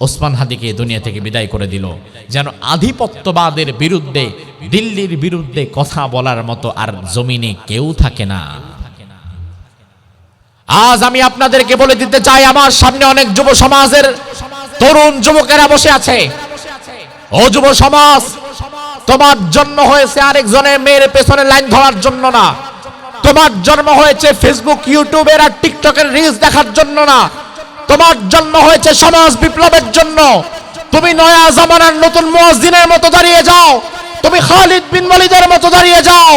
ওসমান হাদিকে দুনিয়া থেকে বিদায় করে দিল, যেন আধিপত্যবাদের বিরুদ্ধে, দিল্লির বিরুদ্ধে কথা বলার মতো আর জমিনে কেউ থাকে না। আজ আমি আপনাদেরকে বলে দিতে চাই, আমার সামনে অনেক যুব সমাজের তরুণ যুবকেরা বসে আছে। ও যুব সমাজ, তোমার জন্ম হয়েছে আরেকজনের মেয়ের পেছনে লাইন ধরার জন্য না, তোমার জন্ম হয়েছে ফেসবুক, ইউটিউবের আর টিকটকের রিলস দেখার জন্য না, তোমার জন্ম হয়েছে সমাজ বিপ্লবের জন্য। তুমি নয়া জামানার নতুন মুয়াজ্জিনের মতো দাঁড়িয়ে যাও, তুমি খালিদ বিন ওয়ালিদের মতো দাঁড়িয়ে যাও,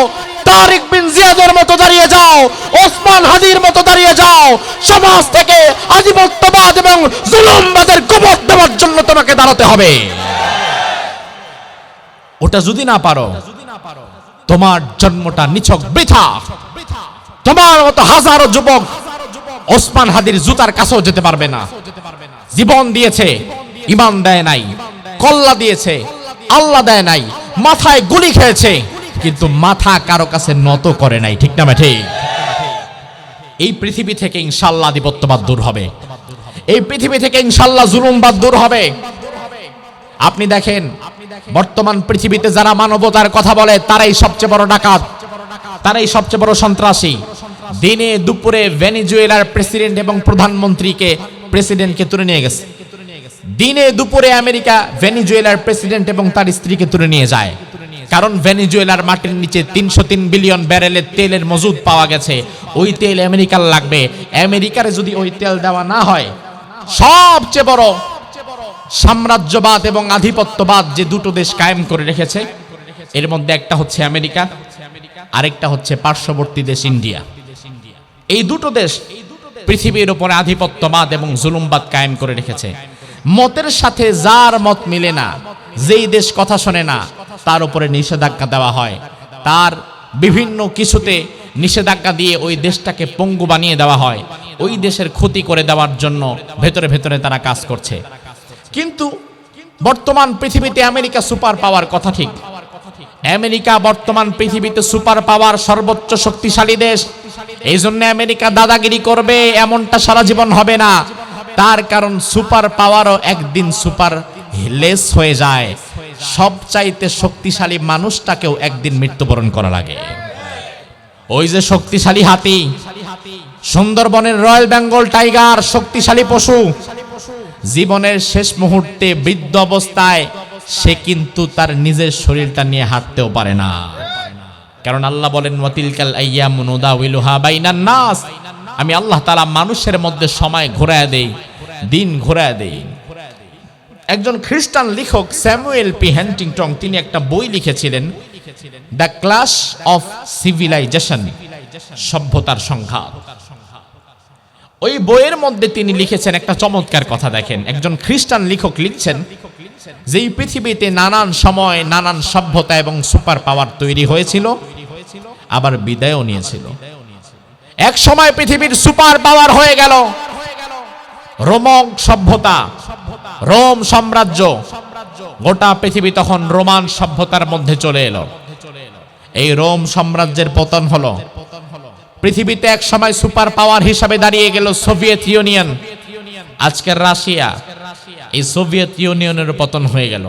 তারিক বিন জিয়াদের মতো দাঁড়িয়ে যাও, ওসমান হাদির মতো দাঁড়িয়ে যাও। সমাজ থেকে আধিপত্যবাদ এবং জুলুমবাদের কবর দেওয়ার জন্য তোমাকে দাঁড়াতে হবে। ওটা যদি না পারো, তোমার জন্মটা নিছক বৃথা। তোমার মতো হাজারো যুবক ওসমান হাদির জুতার কাছেও যেতে পারবে না। জীবন দিয়েছে, ইমান দেয় নাই, কল্লা দিয়েছে, আল্লাহ দেয় নাই, মাথায় গুলি খেয়েছে, কিন্তু মাথা কারো কাছে নত করে নাই। ঠিক না ঠিক? এই পৃথিবী থেকে ইনশাআল্লাহ আধিপত্যবাদ দূর হবে, এই পৃথিবী থেকে ইনশাআল্লাহ জুলুমবাদ দূর হবে। আপনি দেখেন, বর্তমান পৃথিবীতে যারা মানবতার কথা বলে তারাই সবচেয়ে বড় ডাকাত, তারাই সবচেয়ে বড় সন্ত্রাসী। দিনে দুপুরে ভেনেজুয়েলার প্রেসিডেন্ট এবং প্রেসিডেন্টকে তুলে নিয়ে গেছে। দিনে দুপুরে আমেরিকা ভেনেজুয়েলার প্রেসিডেন্ট এবং তার স্ত্রীকে তুলে নিয়ে যায়, কারণ ভেনেজুয়েলার মাটির নিচে 303 বিলিয়ন ব্যারেলের তেলের মজুদ পাওয়া গেছে। ওই তেল আমেরিকার লাগবে। আমেরিকার যদি ওই তেল দেওয়া না হয়, সবচেয়ে বড় সাম্রাজ্যবাদ এবং আধিপত্যবাদ যে দুটো দেশ কায়েম করে রেখেছে, এর মধ্যে একটা হচ্ছে আমেরিকা, আরেকটা হচ্ছে পার্শ্ববর্তী দেশ ইন্ডিয়া। এই দুটো দেশ পৃথিবীর উপরে আধিপত্যবাদ এবং জুলুমবাদ কায়েম করে রেখেছে। মতের সাথে যার মত মিলে না, যেই দেশ কথা শোনে না, তার উপরে নিষেধাজ্ঞা দেওয়া হয়, তার বিভিন্ন কিছুতে নিষেধাজ্ঞা দিয়ে ওই দেশটাকে পঙ্গু বানিয়ে দেওয়া হয়। ওই দেশের ক্ষতি করে দেওয়ার জন্য ভেতরে ভেতরে তারা কাজ করছে। কিন্তু বর্তমান পৃথিবীতে আমেরিকা সুপার পাওয়ার কথা ঠিক, আমেরিকা বর্তমান পৃথিবীতে সুপার পাওয়ার সর্বোচ্চ শক্তিশালী দেশ। এই জন্য আমেরিকা দাদাগিরি করবে এমনটা সারা জীবন হবে না। তার কারণ সুপার পাওয়ারও একদিন সুপার লেস হয়ে যায়। সবচাইতে শক্তিশালী মানুষটাকেও একদিন মৃত্যুবরণ করা লাগে। ওই যে শক্তিশালী হাতি, সুন্দরবনের রয়্যাল বেঙ্গল টাইগার, শক্তিশালী পশু, জীবনের শেষ মুহূর্তে বৃদ্ধ অবস্থায় সে কিন্তু তার নিজের শরীরটা নিয়ে হাঁটতেও পারে না। কারণ আল্লাহ বলেন, ওয়াতিলকাল আইয়ামু নুদাউিলুহা বাইনান নাস, আমি আল্লাহ তাআলা মানুষের মধ্যে সময় ঘোরায় দেই, দিন ঘোরায় দেই। একজন খ্রিস্টান লেখক স্যামুয়েল পি হ্যান্টিংটন, তিনি একটা বই লিখেছিলেন, দ্য ক্লাশ অফ সিভিলাইজেশন, সভ্যতার সংঘাত। ওই বইয়ের মধ্যে তিনি লিখেছেন একটা চমৎকার কথা। দেখেন, একজন খ্রিস্টান লেখক লিখছেন যে এই পৃথিবীতে নানান সময় নানান সভ্যতা এবং সুপার পাওয়ার তৈরি হয়েছিল, আবার বিদায়ও নিয়েছিল। এক সময় পৃথিবীর সুপার পাওয়ার হয়ে গেল রোমক সভ্যতা, রোম সাম্রাজ্য। গোটা পৃথিবী তখন রোমান সভ্যতার মধ্যে চলে এলো। এই রোম সাম্রাজ্যের পতন হলো। পৃথিবীতে এক সময় সুপার পাওয়ার হিসাবে দাঁড়িয়ে গেল সোভিয়েত ইউনিয়ন, আজকের রাশিয়া। এই সোভিয়েত ইউনিয়নের পতন হয়ে গেল।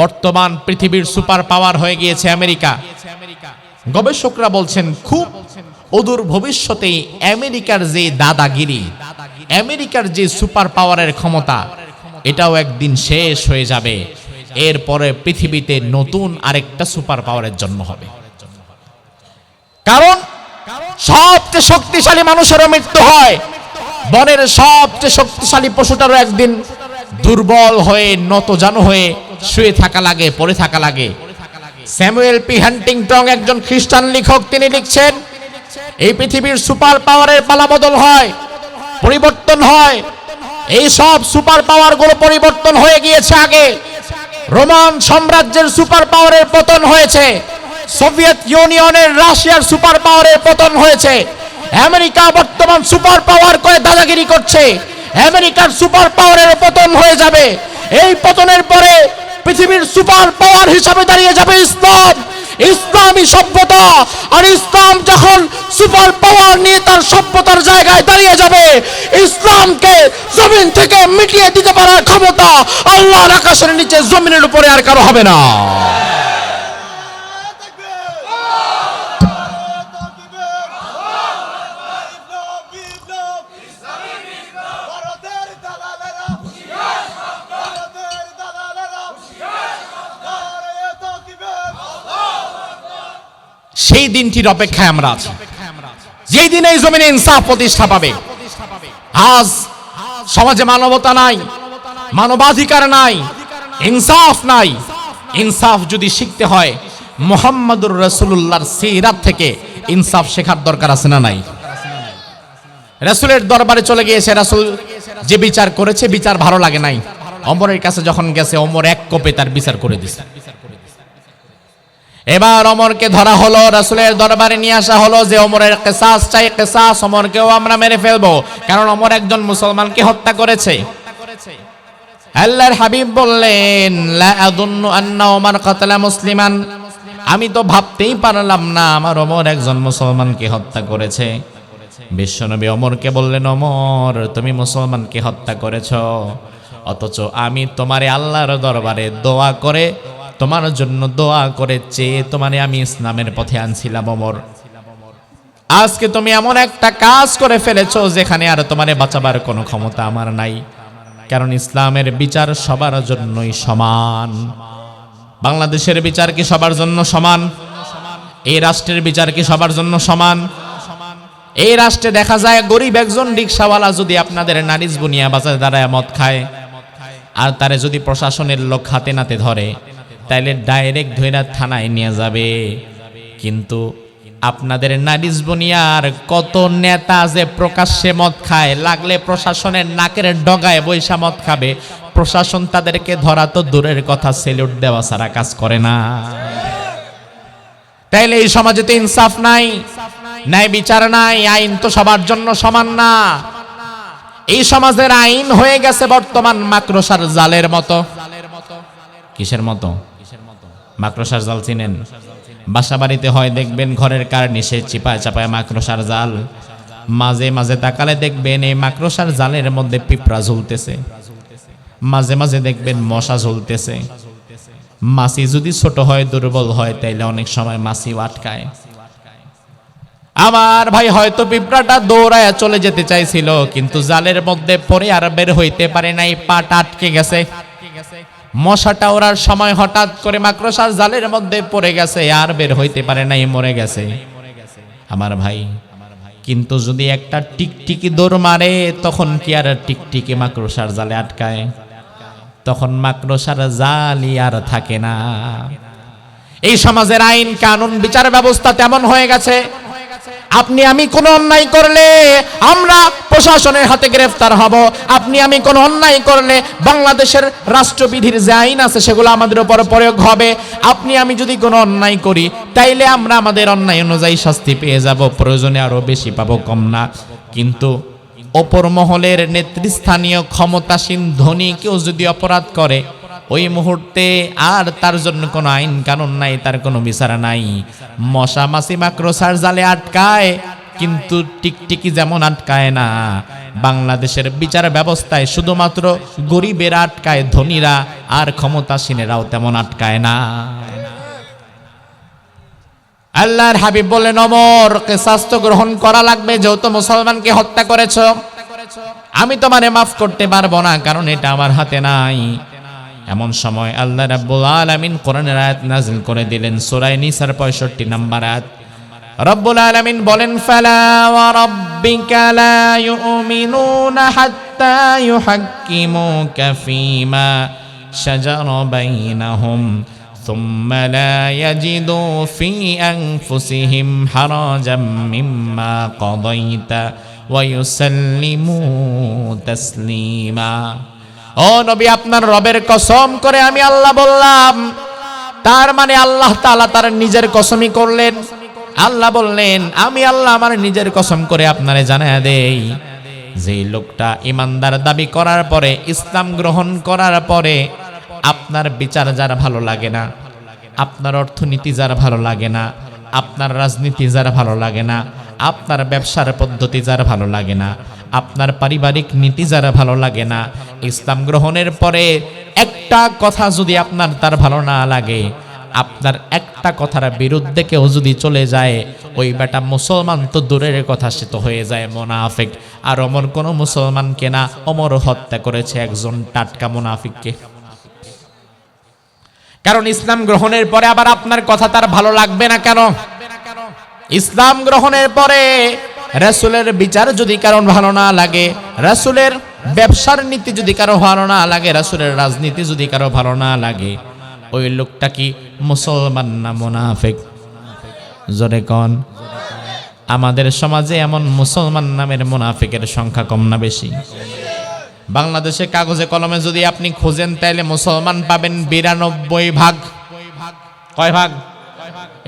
বর্তমান পৃথিবীর সুপার পাওয়ার হয়ে গিয়েছে আমেরিকা। গবেষকরা বলছেন খুব অদূর ভবিষ্যতেই আমেরিকার যে দাদাগিরি, আমেরিকার যে সুপার পাওয়ারের ক্ষমতা, এটাও একদিন শেষ হয়ে যাবে। এরপরে পৃথিবীতে নতুন আরেকটা সুপার পাওয়ারের জন্ম হবে। কারণ সবচেয়ে শক্তিশালী মানুষেরও মৃত্যু হয়, বনের সবচেয়ে শক্তিশালী পশুটারও একদিন দুর্বল হয়ে নতজানু হয়ে শুয়ে থাকা লাগে, পড়ে থাকা লাগে। স্যামুয়েল পি হান্টিংটন একজন খ্রিস্টান লেখক, তিনি লিখছেন এই পৃথিবীর সুপার পাওয়ারের পালাবদল হয়, পরিবর্তন হয়। এই সব সুপার পাওয়ার গুলো পরিবর্তন হয়ে গিয়েছে। আগে রোমান সাম্রাজ্যের সুপার পাওয়ারের পতন হয়েছে, সোভিয়েত ইউনিয়নের রাশিয়ার সুপার পাওয়ারের পতন হয়েছে, আমেরিকা বর্তমান সুপার পাওয়ার করে দাদাগিরি করছে। আমেরিকার সুপার পাওয়ারের পতন হয়ে যাবে। এই পতনের পরে পৃথিবীর সুপার পাওয়ার হিসাবে দাঁড়িয়ে যাবে ইসলাম, ইসলামী সভ্যতা। আর ইসলাম যখন সুপার পাওয়ার নিয়ে তার সভ্যতার জায়গায় দাঁড়িয়ে যাবে, ইসলামকে জমিন থেকে মিটিয়ে দিতে পারার ক্ষমতা আল্লাহর আকাশের নিচে জমিনের উপরে আর কারো হবে না। সেই দিনটির অপেক্ষায় আমরা আছি, যেই দিনে এই জমিনে ইনসাফ প্রতিষ্ঠা পাবে। আজ সমাজে মানবতা নাই, মানবাধিকার নাই, ইনসাফ নাই। ইনসাফ যদি শিখতে হয় মুহাম্মদুর রাসূলুল্লাহর সিরাত থেকে ইনসাফ শেখার দরকার আছে না নাই? রাসূলের দরবারে চলে গিয়েছে, রাসূল যে বিচার করেছে বিচার ভালো লাগে নাই। ওমরের কাছে যখন গেছে, ওমর এক কোপে তার বিচার করে দিয়েছে। এবার ওমরকে ধরা হলো, রাসূলের দরবারে নিয়ে আসা হলো যে ওমরের কিসাস চাই, কিসাস, ওমরকেও আমরা মেরে ফেলবো, কারণ ওমর একজন মুসলমানকে হত্যা করেছে। আল্লাহর হাবিব বললেন, লা আযুন্নু আন্না ওমর কাতালা মুসলিমান, আমি তো ভাবতেই পারলাম না আমার ওমর একজন মুসলমানকে হত্যা করেছে। বিশ্বনবী ওমরকে বললেন, ওমর তুমি মুসলমানকে হত্যা করেছো, অথচ আমি তোমারে আল্লাহর দরবারে দোয়া করে, তোমার জন্য দোয়া করে চেয়ে তোমারে আমি ইসলামের পথে আনছিলাম। ওমর, আজকে তুমি এমন একটা কাজ করে ফেলেছো যেখানে আর তোমারে বাঁচাবার কোনো ক্ষমতা আমার নাই, কারণ ইসলামের বিচার সবার জন্যই সমান। বাংলাদেশের বিচার কি সবার জন্য সমান? এই রাষ্ট্রের বিচার কি সবার জন্য সমান? এই রাষ্ট্রে দেখা যায় গরিব একজন রিকশাওয়ালা যদি আপনাদের নারিজ বুনিয়া বাজারে দাঁড়ায় মদ খায়, আর তারে যদি প্রশাসনের লোক হাতে নাতে ধরে, তাইলে ডাইরেক্ট ধইরা থানায় নিয়ে যাবে। কিন্তু আপনাদের নারিজ বুনিয়ার কত নেতা যে প্রকাশ্যে মদ খায়, লাগলে প্রশাসনের নাকের ডগায় বৈশা মদ খাবে, প্রশাসন তাদেরকে ধরা তো দূরের কথা, সেলুট দেওয়া ছাড়া কাজ করে না। তাইলে এই সমাজে তো ইনসাফ নাই, ন্যায় বিচার নাই, আইন তো সবার জন্য সমান না। এই সমাজের আইন হয়ে গেছে বর্তমান মাকড়সার জালের মতো। কিসের মতো? মাকড়সার জাল চিনেন? বাসা বাড়িতে হয় দেখবেন ঘরের কার্নিশে চিপায় চাপায় মাকড়সার জাল, মাঝে মাঝে তাকালে দেখবেন এই মাকড়সার জালের মধ্যে পিঁপড়া ঝুলতেছে, মাঝে মাঝে দেখবেন মশা ঝুলতেছে। মাছি যদি ছোট হয়, দুর্বল হয়, তাইলে অনেক সময় মাছিও আটকায়। আমার ভাই হয়তো পিঁপড়াটা দৌড়ায় চলে যেতে চাইছিল, কিন্তু জালের মধ্যে পড়ে আর বের হইতে পারে নাই, পাটা আটকে গেছে। মশাটা ওরার সময় হঠাৎ করে মাকড়সার জালের মধ্যে পড়ে গেছে, আর বের হইতে পারে নাই, মরে গেছে। আমার ভাই, কিন্তু যদি একটা টিকটিকি দৌড় মারে, তখন কি আর টিকটিকি মাকড়সার জালে আটকায়? তখন মাকড়সার জালই আর থাকে না। এই সমাজের আইন কানুন বিচার ব্যবস্থা তেমন হয়ে গেছে, আপনি আমি কোনো অন্যায় করলে আমরা প্রশাসনের হাতে গ্রেফতার হব। আপনি আমি কোনো অন্যায় করলে বাংলাদেশের রাষ্ট্রবিধির যে আইন আছে সেগুলো আমাদের উপর প্রয়োগ হবে। আপনি আমি যদি কোনো অন্যায় করি, তাইলে আমরা আমাদের অন্যায় অনুযায়ী শাস্তি পেয়ে যাব, প্রয়োজনে আরো বেশি পাবো, কম না। কিন্তু অপর মহলের নেতৃস্থানীয় ক্ষমতাসীন ধনী কেউ যদি অপরাধ করে, ওই মুহূর্তে আর তার জন্য কোনো আইন কানুন নাই, তার কোনো বিচার নাই। মশা মাছি মাকড়সার জালে আটকায়, কিন্তু টিকটিকি যেমন আটকায় না। বাংলাদেশের বিচার ব্যবস্থায় শুধুমাত্র গরিবেরা আটকায়, ধনীরা আর ক্ষমতাসীনেরাও তেমন আটকায় না। আল্লাহর হাবিব বললেন, ওমর কিসাস তো গ্রহণ করা লাগবে, যেহেতু মুসলমানকে হত্যা করেছো। আমি তোমারে মাফ করতে পারবো না, কারণ এটা আমার হাতে নাই। এমন সময় আল্লাহ রাব্বুল আলামিন কোরআনের আয়াত নাযিল করে দিলেন, সূরা নিসার 65 নম্বর আয়াত। রব্বুল আলামিন বলেন, ফালা ওয়া রাব্বিকা লা ইউমিনুনা হাত্তা ইউহাক্কিমুকা ফীমা শাজারা বাইনাহুম সুম্মা লা ইয়াজিদু ফী আনফুসিহিম হারাজাম মিম্মা কাদাইতা ওয়া ইউসাল্লিমু তাসলিমা। ও নবী, আপনার রবের কসম করে আমি আল্লাহ বললাম। তার মানে আল্লাহ তাআলা তার নিজের কসমই করলেন। আল্লাহ বললেন, আমি আল্লাহ আমার নিজের কসম করে আপনারে জানায়া দেই, যে লোকটা ইমানদার দাবি করার পরে, ইসলাম গ্রহণ করার পরে আপনার বিচার যার ভালো লাগে না, আপনার অর্থনীতি যার ভালো লাগে না, আপনার রাজনীতি যার ভালো লাগে না, আপনার ব্যবসার পদ্ধতি যার ভালো লাগে না, আপনার পারিবারিক নীতি যারা ভালো লাগে না, ইসলাম গ্রহণের পরে একটা কথা যদি আপনার তার ভালো না লাগে, আপনার একটা কথার বিরুদ্ধে কেউ যদি চলে যায়, ওই বেটা মুসলমান তো দূরের কথা, সে তো হয়ে যায় মুনাফিক। আর ওমর কোন মুসলমানকে না, ওমর হত্যা করেছে একজন টাটকা মুনাফিককে। কারণ ইসলাম গ্রহণের পরে আবার আপনার কথা তার ভালো লাগবে না কেন? ইসলাম গ্রহণের পরে রাসূলের বিচার যদি কারণ ভালো না লাগে, রাসূলের ব্যবসার নীতি যদি কারো ভালো না লাগে, রাসূলের রাজনীতি যদি কারো ভালো না লাগে, ওই লোকটা কি মুসলমান না মুনাফিক? জোরে কোন। আমাদের সমাজে এমন মুসলমান নামের মুনাফিকের সংখ্যা কম না বেশি? বাংলাদেশে কাগজে কলমে যদি আপনি খোঁজেন, তাইলে মুসলমান পাবেন 92 ভাগ। কয় ভাগ?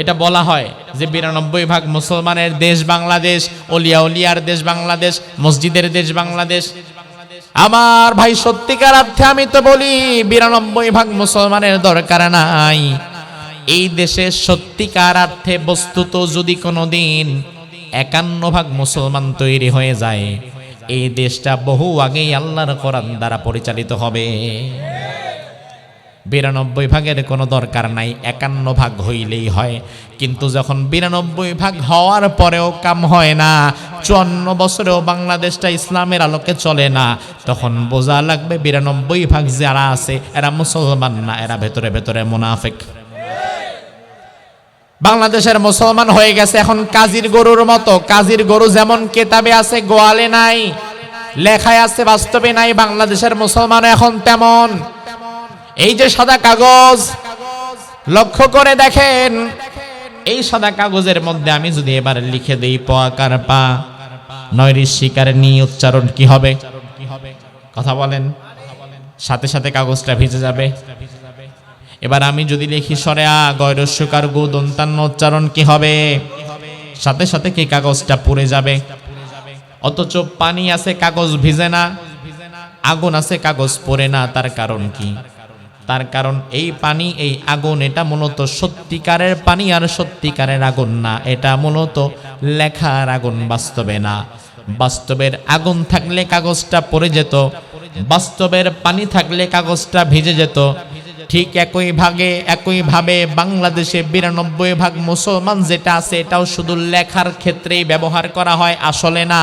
এটা বলা হয় যে 92 ভাগ মুসলমানের দেশ বাংলাদেশ, ওলিয়া উলিয়ার দেশ বাংলাদেশ, মসজিদের দেশ বাংলাদেশ। আমার ভাই, সত্যিকার অর্থে আমি তো বলি 92 ভাগ মুসলমানের দরকার নাই। এই দেশে সত্যিকার অর্থে বস্তুত যদি কোনোদিন 51 ভাগ মুসলমান তৈরি হয়ে যায়, এই দেশটা বহু আগেই আল্লাহর কোরআন দ্বারা পরিচালিত হবে। 92 ভাগের কোনো দরকার নাই, 51 ভাগ হইলেই হয়। কিন্তু যখন 92 ভাগ হওয়ার পরেও কাম হয় না, 54 বছরেও বাংলাদেশটা ইসলামের আলোকে চলে না, তখন বোঝা লাগবে 92 ভাগ যারা আছে এরা মুসলমান না, এরা ভেতরে ভেতরে মুনাফিক। বাংলাদেশের মুসলমান হয়ে গেছে এখন কাজীর গরুর মতো। কাজীর গরু যেমন কেতাবে আছে, গোয়ালে নাই, লেখায় আছে, বাস্তবে নাই, বাংলাদেশের মুসলমান এখন তেমন। এই যে সাদা কাগজ, লক্ষ্য করে দেখেন, এই সাদা কাগজের মধ্যে আমি যদি এবার লিখে দেই প আকার পা, নয়রি শিকার নি উচ্চারণ কি হবে? কথা বলেন। সাথে সাথে কাগজটা ভিজে যাবে। এবার আমি যদি লিখি সরে আ গয়রস্যকার গু দন্তান্ন উচ্চারণ কি হবে? সাথে সাথে কি কাগজটা পুড়ে যাবে। অথচ পানি আছে, কাগজ ভিজে না, আগুন আছে, কাগজ পড়ে না। তার কারণ কি? তার কারণ এই পানি, এই আগুন, এটা মূলত সত্যিকারের পানি আর সত্যিকারের আগুন না, এটা মূলত লেখার আগুন, বাস্তবে না। বাস্তবের আগুন থাকলে কাগজটা পড়ে যেত, বাস্তবের পানি থাকলে কাগজটা ভিজে যেত। ঠিক একইভাবে বাংলাদেশে 92 ভাগ মুসলমান যেটা আছে, এটাও শুধু লেখার ক্ষেত্রেই ব্যবহার করা হয়, আসলে না।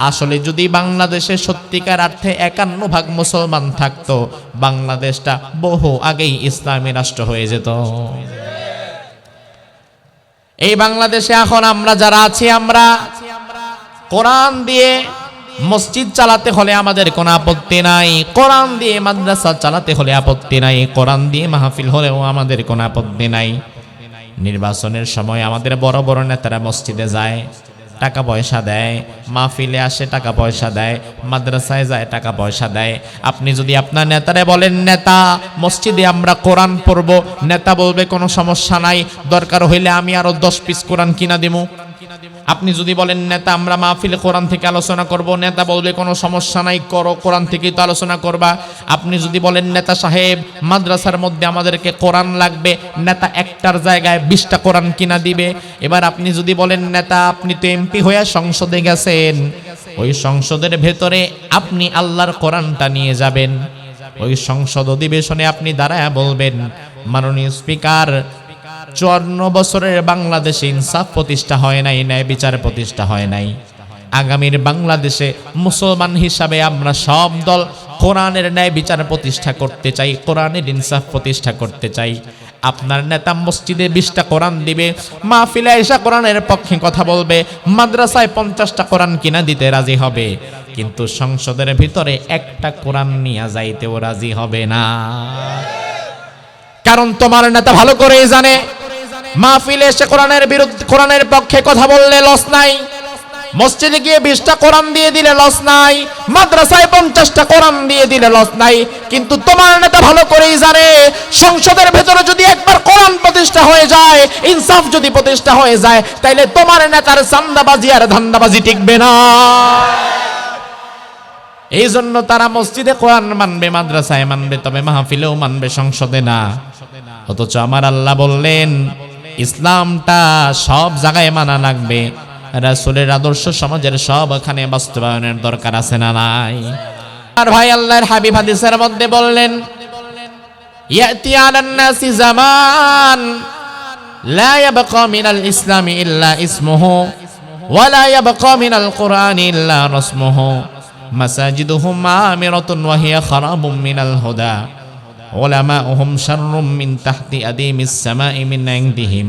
আসলে যদি বাংলাদেশে সত্যিকার অর্থে 51 ভাগ মুসলমান থাকতো, বাংলাদেশটা বহু আগেই ইসলামী রাষ্ট্র হয়ে যেত। এই বাংলাদেশে এখন আমরা যারা আছি, আমরা কোরআন দিয়ে মসজিদ চালাতে হলে আমাদের কোনো আপত্তি নাই, কোরআন দিয়ে মাদ্রাসা চালাতে হলে আপত্তি নাই, কোরআন দিয়ে মাহফিল হলেও আমাদের কোনো আপত্তি নাই। নির্বাচনের সময় আমাদের বড় বড় নেতারা মসজিদে যায়, টাকা পয়সা দেয়, মাহফিলে আসে টাকা পয়সা দেয়, মাদ্রাসায় যায় টাকা পয়সা দেয়। আপনি যদি আপনার নেতারে বলেন, নেতা মসজিদে আমরা কোরআন পড়ব, নেতা বলবে কোনো সমস্যা নাই, দরকার হইলে আমি আরো 10 পিস কোরআন কিনা দিব। আপনি যদি বলেন, নেতা আমরা মাহফিলে কোরআন থেকে আলোচনা করব, নেতা বলবে কোনো সমস্যা নাই, করো, কোরআন থেকেই তো আলোচনা করবা। আপনি যদি বলেন, নেতা সাহেব মাদ্রাসার মধ্যে আমাদেরকে কোরআন লাগবে, নেতা একটার জায়গায় 20টা কোরআন কিনা দিবে। এবার আপনি যদি বলেন, নেতা আপনি তো এমপি হয়ে সংসদে গেছেন, ওই সংসদের ভেতরে আপনি আল্লাহর কোরআনটা নিয়ে যাবেন। ওই সংসদ অধিবেশনে আপনি দাঁড়ায় বলবেন, মাননীয় স্পিকার, 54 বছরের বাংলাদেশে ইনসাফ প্রতিষ্ঠা হয় নাই, ন্যায় বিচার প্রতিষ্ঠা হয় নাই। আগামীর বাংলাদেশে মুসলমান হিসাবে আমরা সব দল কোরআনের ন্যায় বিচার প্রতিষ্ঠা করতে চাই, কোরআনের ইনসাফ প্রতিষ্ঠা করতে চাই। আপনার নেতা মসজিদে 20টা কোরআন দিবে, মাহফিলে এসে কোরআনের পক্ষে কথা বলবে, মাদ্রাসায় 50টা কোরআন কিনা দিতে রাজি হবে, কিন্তু সংসদের ভিতরে একটা কোরআন নিয়ে যাইতেও রাজি হবে না। কারণ তোমার নেতা ভালো করেই জানে মাহফিলে এসে কোরআনের বিরুদ্ধে, কোরআনের পক্ষে কথা বললে লস নাই, মসজিদে গিয়ে 20টা কোরআন দিয়ে দিলে লস নাই, মাদ্রাসায় 50টা কোরআন দিয়ে দিলে লস নাই। কিন্তু তোমার নেতা ভালো করেই জানে সংসদের ভেতরে যদি একবার কোরআন প্রতিষ্ঠা হয়ে যায়, ইনসাফ যদি প্রতিষ্ঠা হয়ে যায়, তাইলে তোমার নেতার চান্দাবাজি আর ধান্দাবাজি টিকবে না। এই জন্য তারা মসজিদে কোরআন মানবে, মাদ্রাসায় মানবে, তবে মাহফিলেও মানবে, সংসদে না। অথচ আমার আল্লাহ বললেন ইসলামটা সব জায়গায় মানা লাগবে, রাসূলের আদর্শ সমাজের সবখানে বাস্তবায়নের দরকার আছে না নাই? আর ভাই আল্লাহর হাবিব হাদিসের মধ্যে বললেন ইয়াতি আলান নাসি জামান লা ইয়াবকা মিনাল ইসলামি ইল্লা ইসমুহু ওয়া লা ইয়াবকা মিনাল কুরআনি ইল্লা রাসমুহু মাসাজিদুহুম আমিরাতুন ওয়া হিয়া খারাবুম মিনাল হুদা উলামাউহুম শাররুম মিন তাহতি আদিমিস সামাই মিন ইনদিহিম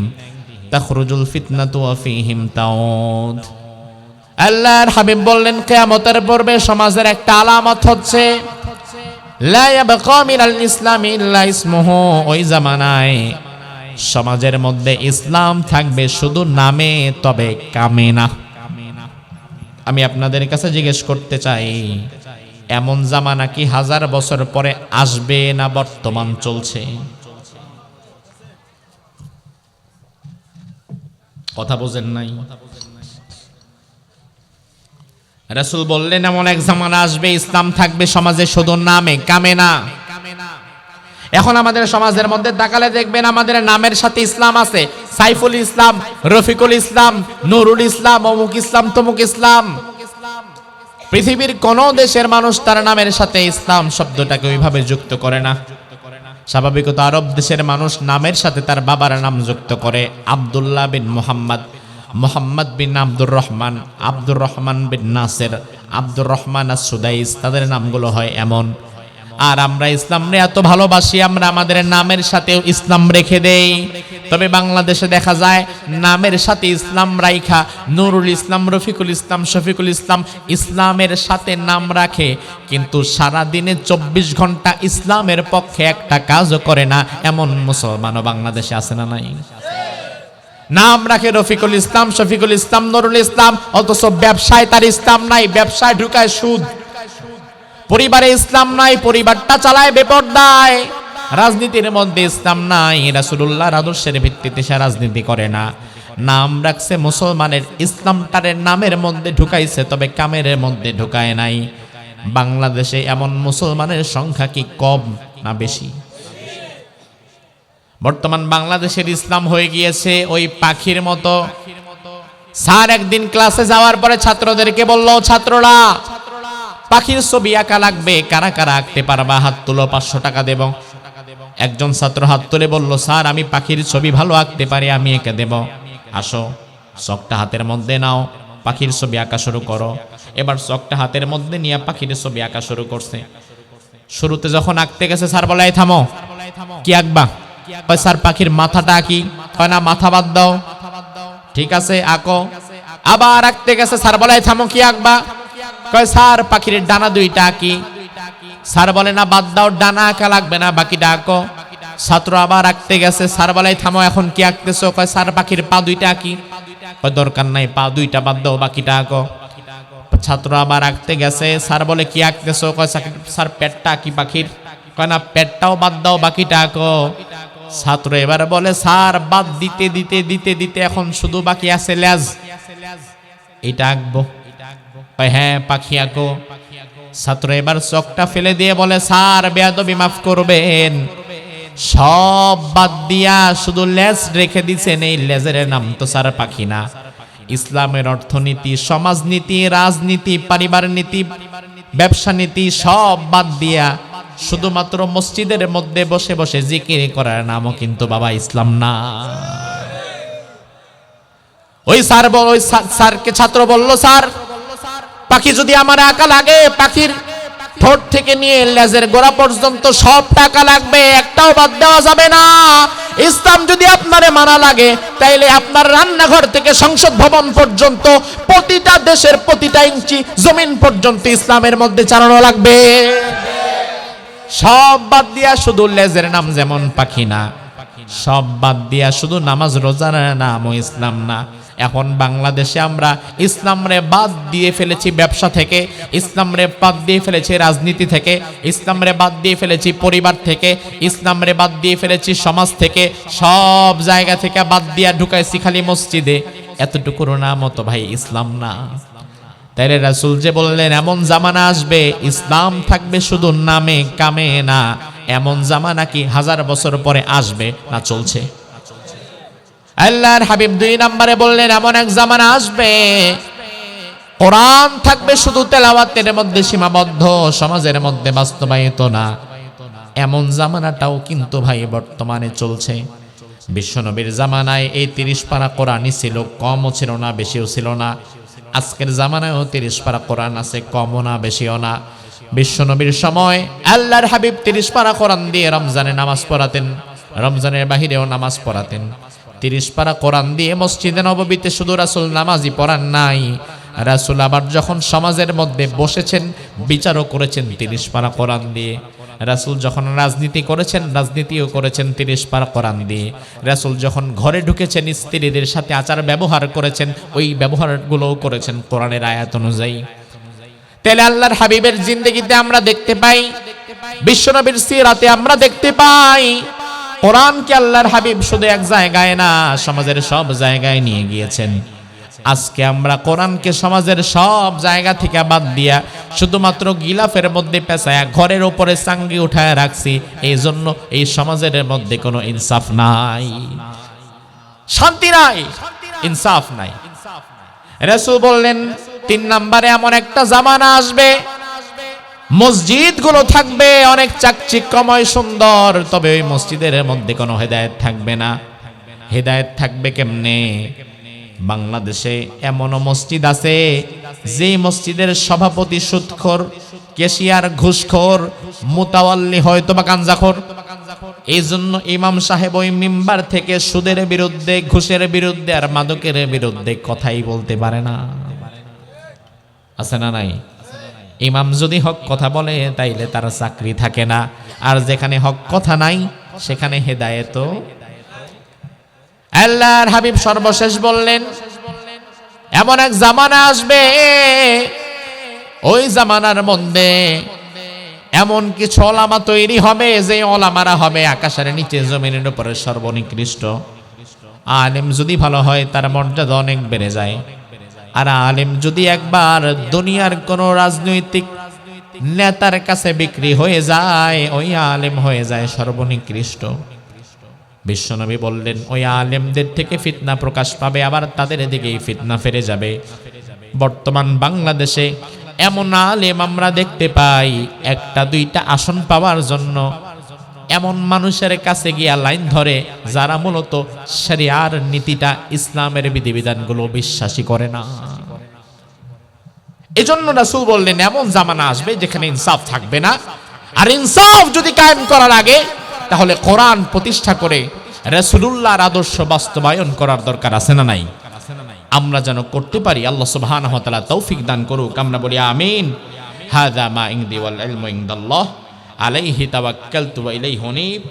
তাখরুজুল ফিতনাতু ওয়া ফীহিম তাউদ। আল্লাহর হাবিব বললেন কিয়ামতের পূর্বে সমাজের একটা আলামত হচ্ছে লা ইয়াবকা মিনাল ইসলামি ইল্লা ইসমুহু, ওই জামানায় সমাজের মধ্যে ইসলাম থাকবে শুধু নামে, তবে কামে না। আমি আপনাদের কাছে জিজ্ঞেস করতে চাই, এমন জামানা কি 1000 বছর পরে আসবে না বর্তমান চলছে? কথা বোঝেন নাই? রাসূল বললেন এমন এক জামানা আসবে ইসলাম থাকবে সমাজে শুধু নামে, কামে না। এখন আমাদের সমাজের মধ্যে তাকালে দেখবেন আমাদের নামের সাথে ইসলাম আছে, সাইফুল ইসলাম, রফিকুল ইসলাম, নুরুল ইসলাম, অমুক ইসলাম, তমুক ইসলাম। পৃথিবীর কোন দেশের মানুষ তার নামের সাথে ইসলাম শব্দটাকে ওইভাবে যুক্ত করে না। স্বাভাবিকত আরব দেশের মানুষ নামের সাথে তার বাবার নাম যুক্ত করে, আব্দুল্লাহ বিন মুহাম্মদ, মুহাম্মদ বিন আব্দুর রহমান, আব্দুর রহমান বিন নাসের, আব্দুর রহমান আস-সুদাইস, তাদের নামগুলো হয় এমন। আর আমরা ইসলামরে এত ভালোবাসি, আমরা আমাদের নামের সাথেও ইসলাম রেখে দেই। তবে বাংলাদেশে দেখা যায় নামের সাথে ইসলাম রাইখা নুরুল ইসলাম, রফিকুল ইসলাম, শফিকুল ইসলাম ইসলামের সাথে নাম রাখে, কিন্তু সারা দিনে 24 ঘন্টা ইসলামের পক্ষে একটা কাজও করে না, এমন মুসলমানও বাংলাদেশে আছে না নাই? নাম রাখে রফিকুল ইসলাম, শফিকুল ইসলাম, নুরুল ইসলাম, অথচ ব্যবসায় তার ইসলাম নাই, ব্যবসায় ঢুকায় সুদ। পরিবারে ইসলাম নাই, পরিবারটা চালায় বেপরদায়। রাজনীতির মধ্যে ইসলাম নাই, রাসূলুল্লাহর আদর্শের ভিত্তিতে সে রাজনীতি করে না। নাম রাখছে মুসলমানের, ইসলামটারের নামের মধ্যে ঢুকাইছে, তবে কামের মধ্যে ঢুকায় নাই। বাংলাদেশে এমন মুসলমানের সংখ্যা কি কম না বেশি? বর্তমান বাংলাদেশের ইসলাম হয়ে গিয়েছে ওই পাখির মতো। স্যার একদিন ক্লাসে যাওয়ার পরে ছাত্রদেরকে বলল, ছাত্ররা পাখির ছবি আঁকা লাগবে, কারা কারা আঁকতে পারবা হাত তুলো, 500 টাকা দেব। একজন ছাত্র হাত তুলে বলল, স্যার আমি পাখির ছবি ভালো আঁকতে পারি, আমি এঁকে দেব। আসো, চকটা হাতের মধ্যে নাও, পাখির ছবি আঁকা শুরু করো। এবার চকটা হাতের মধ্যে নিয়ে পাখির ছবি আঁকা শুরু করছে। শুরুতে যখন আঁকতে গেছে স্যার বলে, এই থামো, কি আঁকবা? কয় স্যার পাখির মাথাটা আঁকি। কয় না, মাথা বাদ দাও। ঠিক আছে, আঁকো। আবার আঁকতে গেছে, স্যার বলে, এই থামো, কি আঁকবা? কয় স্যার পাখির ডানা 2টা আঁকি। স্যার বলে, না বাদ দাও, ডানা আঁকা লাগবে না, বাকিটা আঁকো। ছাত্র আবার আঁকতে গেছে, স্যার বলে, থামো, এখন কি আঁকতেছো? কয় স্যার পাখির পা 2টা আঁকি। কয় দরকার নাই, পা 2টা বাদ দাও, বাকিটা আঁকো। ছাত্র আবার আঁকতে গেছে, স্যার বলে, কি আঁকতেছো? কয় স্যার পেটটা আঁকি পাখির। কয় না, পেটটাও বাদ দাও, বাকিটা আঁকো। ছাত্র এবার বলে, স্যার বাদ দিতে দিতে দিতে দিতে এখন শুধু বাকি আছে লেজ, এটা আঁকবো। হ্যাঁ, পাখি আঁকো। ছাত্র এবার চকটা ফেলে দিয়ে বলে, স্যার বেয়াদবি মাফ করবেন, সব বাদ দিয়া শুধু লেজ রেখে দিছেন, এই লেজের নাম তো স্যার পাখি না। ইসলামের অর্থনীতি, সমাজনীতি, রাজনীতি, পরিবার নীতি, ব্যবসা নীতি সব বাদ দিয়া শুধুমাত্র মসজিদের মধ্যে বসে বসে জিকির করার নামও কিন্তু বাবা ইসলাম না। ওই স্যারকে ছাত্র বলল, স্যার পাখি যদি আমার আঁকা লাগে, পাখির ঠোঁট থেকে নিয়ে লেজের গোড়া পর্যন্ত সব টাকা লাগবে, একটাও বাদ দেওয়া যাবে না। ইসলাম যদি আপনারে মানা লাগে, তাইলে আপনার রান্নাঘর থেকে সংসদ ভবন পর্যন্ত প্রতিটা দেশের প্রতিটা ইঞ্চি জমিন পর্যন্ত ইসলামের মধ্যে চালানো লাগবে। সব বাদ দিয়া শুধু লেজের নাম যেমন পাখি না, সব বাদ দিয়া শুধু নামাজ রোজার নামও ইসলাম না। এখন বাংলাদেশে আমরা ইসলামরে বাদ দিয়ে ফেলেছি ব্যবসা থেকে, ইসলামরে বাদ দিয়ে ফেলেছি রাজনীতি থেকে, ইসলামরে বাদ দিয়ে ফেলেছি পরিবার থেকে, ইসলামরে বাদ দিয়ে ফেলেছি সমাজ থেকে, সব জায়গা থেকে বাদ দিয়া ঢুকাইছি খালি মসজিদে। এতটুকুর নাম তো ভাই ইসলাম না। তাইলে রাসূল যে বললেন এমন জামানা আসবে ইসলাম থাকবে শুধু নামে কামে না, এমন জামানা কি 1000 বছর পরে আসবে না চলছে? আল্লাহর হাবিব 2 নম্বরে বললেন এমন এক জামানা আসবে কোরআন থাকবে শুধু তেলাওয়াতের মধ্যে সীমাবদ্ধ, সমাজের মধ্যে বাস্তবায়িত না। এমন জামানাটাও কিন্তু ভাই বর্তমানে চলছে। বিশ্বনবীর জামানায় এই 30 পারা কোরআনই ছিল, কমও ছিল না বেশিও ছিল না। আজকের জামানায়ও 30 পারা কোরআন আছে, কমও না বেশিও না। বিশ্বনবীর সময় আল্লাহর হাবিব 30 পারা কোরআন দিয়ে রমজানে নামাজ পড়াতেন, রমজানের বাহিরেও নামাজ পড়াতেন। 30 পারা কোরআন দিয়ে মসজিদে নববীতে শুধু রাসূল নামাজই পড়ান নাই, রাসূল আবার যখন সমাজের মধ্যে বসেছেন বিচারও করেছেন 30 পারা কোরআন দিয়ে। রাসূল যখন রাজনীতি করেছেন, রাজনীতিও করেছেন 30 পারা কোরআন দিয়ে। রাসূল যখন ঘরে ঢুকেছেন, স্ত্রীদের সাথে আচার ব্যবহার করেছেন, ওই ব্যবহারগুলোও করেছেন কোরআনের আয়াত অনুযায়ী। তাহলে আল্লাহর হাবিবের জিন্দেগিতে আমরা দেখতে পাই, বিশ্বনবীর সিরাতে আমরা দেখতে পাই, কোরআনকে আল্লাহর হাবিব শুধু এক জায়গায় না, সমাজের সব জায়গায় নিয়ে গিয়েছেন। আজকে আমরা কোরআনকে সমাজের সব জায়গা থেকে বাদ দিয়া শুধুমাত্র গিলাফের মধ্যে পেঁচায়া ঘরের উপরে চাঙ্গি উঠায় রাখছি। এই জন্য এই সমাজের মধ্যে কোনো ইনসাফ নাই, শান্তি নাই, ইনসাফ নাই। রাসূল বললেন 3 নম্বরে এমন একটা জামানা আসবে মসজিদগুলো থাকবে অনেক চাকচিক্যময় সুন্দর, তবে ওই মসজিদের মধ্যে কোনো হেদায়েত থাকবে না। হেদায়েত থাকবে কেমনে? বাংলাদেশে এমনও মসজিদ আছে যে মসজিদের সভাপতি সুদখোর, ক্যাশিয়ার ঘুষখোর, মুতাওয়াল্লি হয়তো বা গাঞ্জাখোর। এই জন্য ইমাম সাহেব ওই মিম্বার থেকে সুদের বিরুদ্ধে, ঘুষের বিরুদ্ধে আর মাদকের বিরুদ্ধে কথাই বলতে পারে না। আছে না নাই? ইমাম যদি হক কথা বলে তাইলে তার চাকরি থাকে না, আর যেখানে হক কথা নাই সেখানে হেদায়েত। আল্লাহর হাবিব সর্বশেষ বললেন এমন এক জামানা আসবে, ওই জামানার মধ্যে এমন কিছু ওলামা তৈরি হবে যে ওলামারা হবে আকাশের নিচে জমিনের উপরে সর্বনিকৃষ্ট। আলেম যদি ভালো হয় তার মর্যাদা অনেক বেড়ে যায়, আর আলেম যদি একবার দুনিয়ার কোন রাজনৈতিক নেতার কাছে বিক্রি হয়ে যায়, ওই আলেম হয়ে যায় সর্বনিকৃষ্ট। বিশ্বনবী বললেন ওই আলেমদের থেকে ফিতনা প্রকাশ পাবে, আবার তাদের দিকেই ফিতনা ফিরে যাবে। বর্তমান বাংলাদেশে এমন আলেম আমরা দেখতে পাই, 1টা 2টা আসন পাওয়ার জন্য এমন মানুষের কাছে গিয়া লাইন ধরে যারা মূলত শরিয়ার নীতিটা, ইসলামের বিধিবিধানগুলো বিশ্বাসী করে না। এজন্য রাসূল বললেন এমন জামানা আসবে যেখানে ইনসাফ থাকবে না। আর ইনসাফ যদি কায়েম করা লাগে তাহলে কোরআন প্রতিষ্ঠা করে রাসূলুল্লাহর আদর্শ বাস্তবায়ন করার দরকার আছে না নাই? আমরা যেন করতে পারি। আল্লাহ সুবহানাহু ওয়া তাআলা তৌফিক দান করুক। আমরা বলি আমিন। হাযা মা ইনদি ওয়াল ইলমু ইনদাল্লাহ আলাইহি তাওয়াক্কালতু ওয়া ইলাইহি উনীব।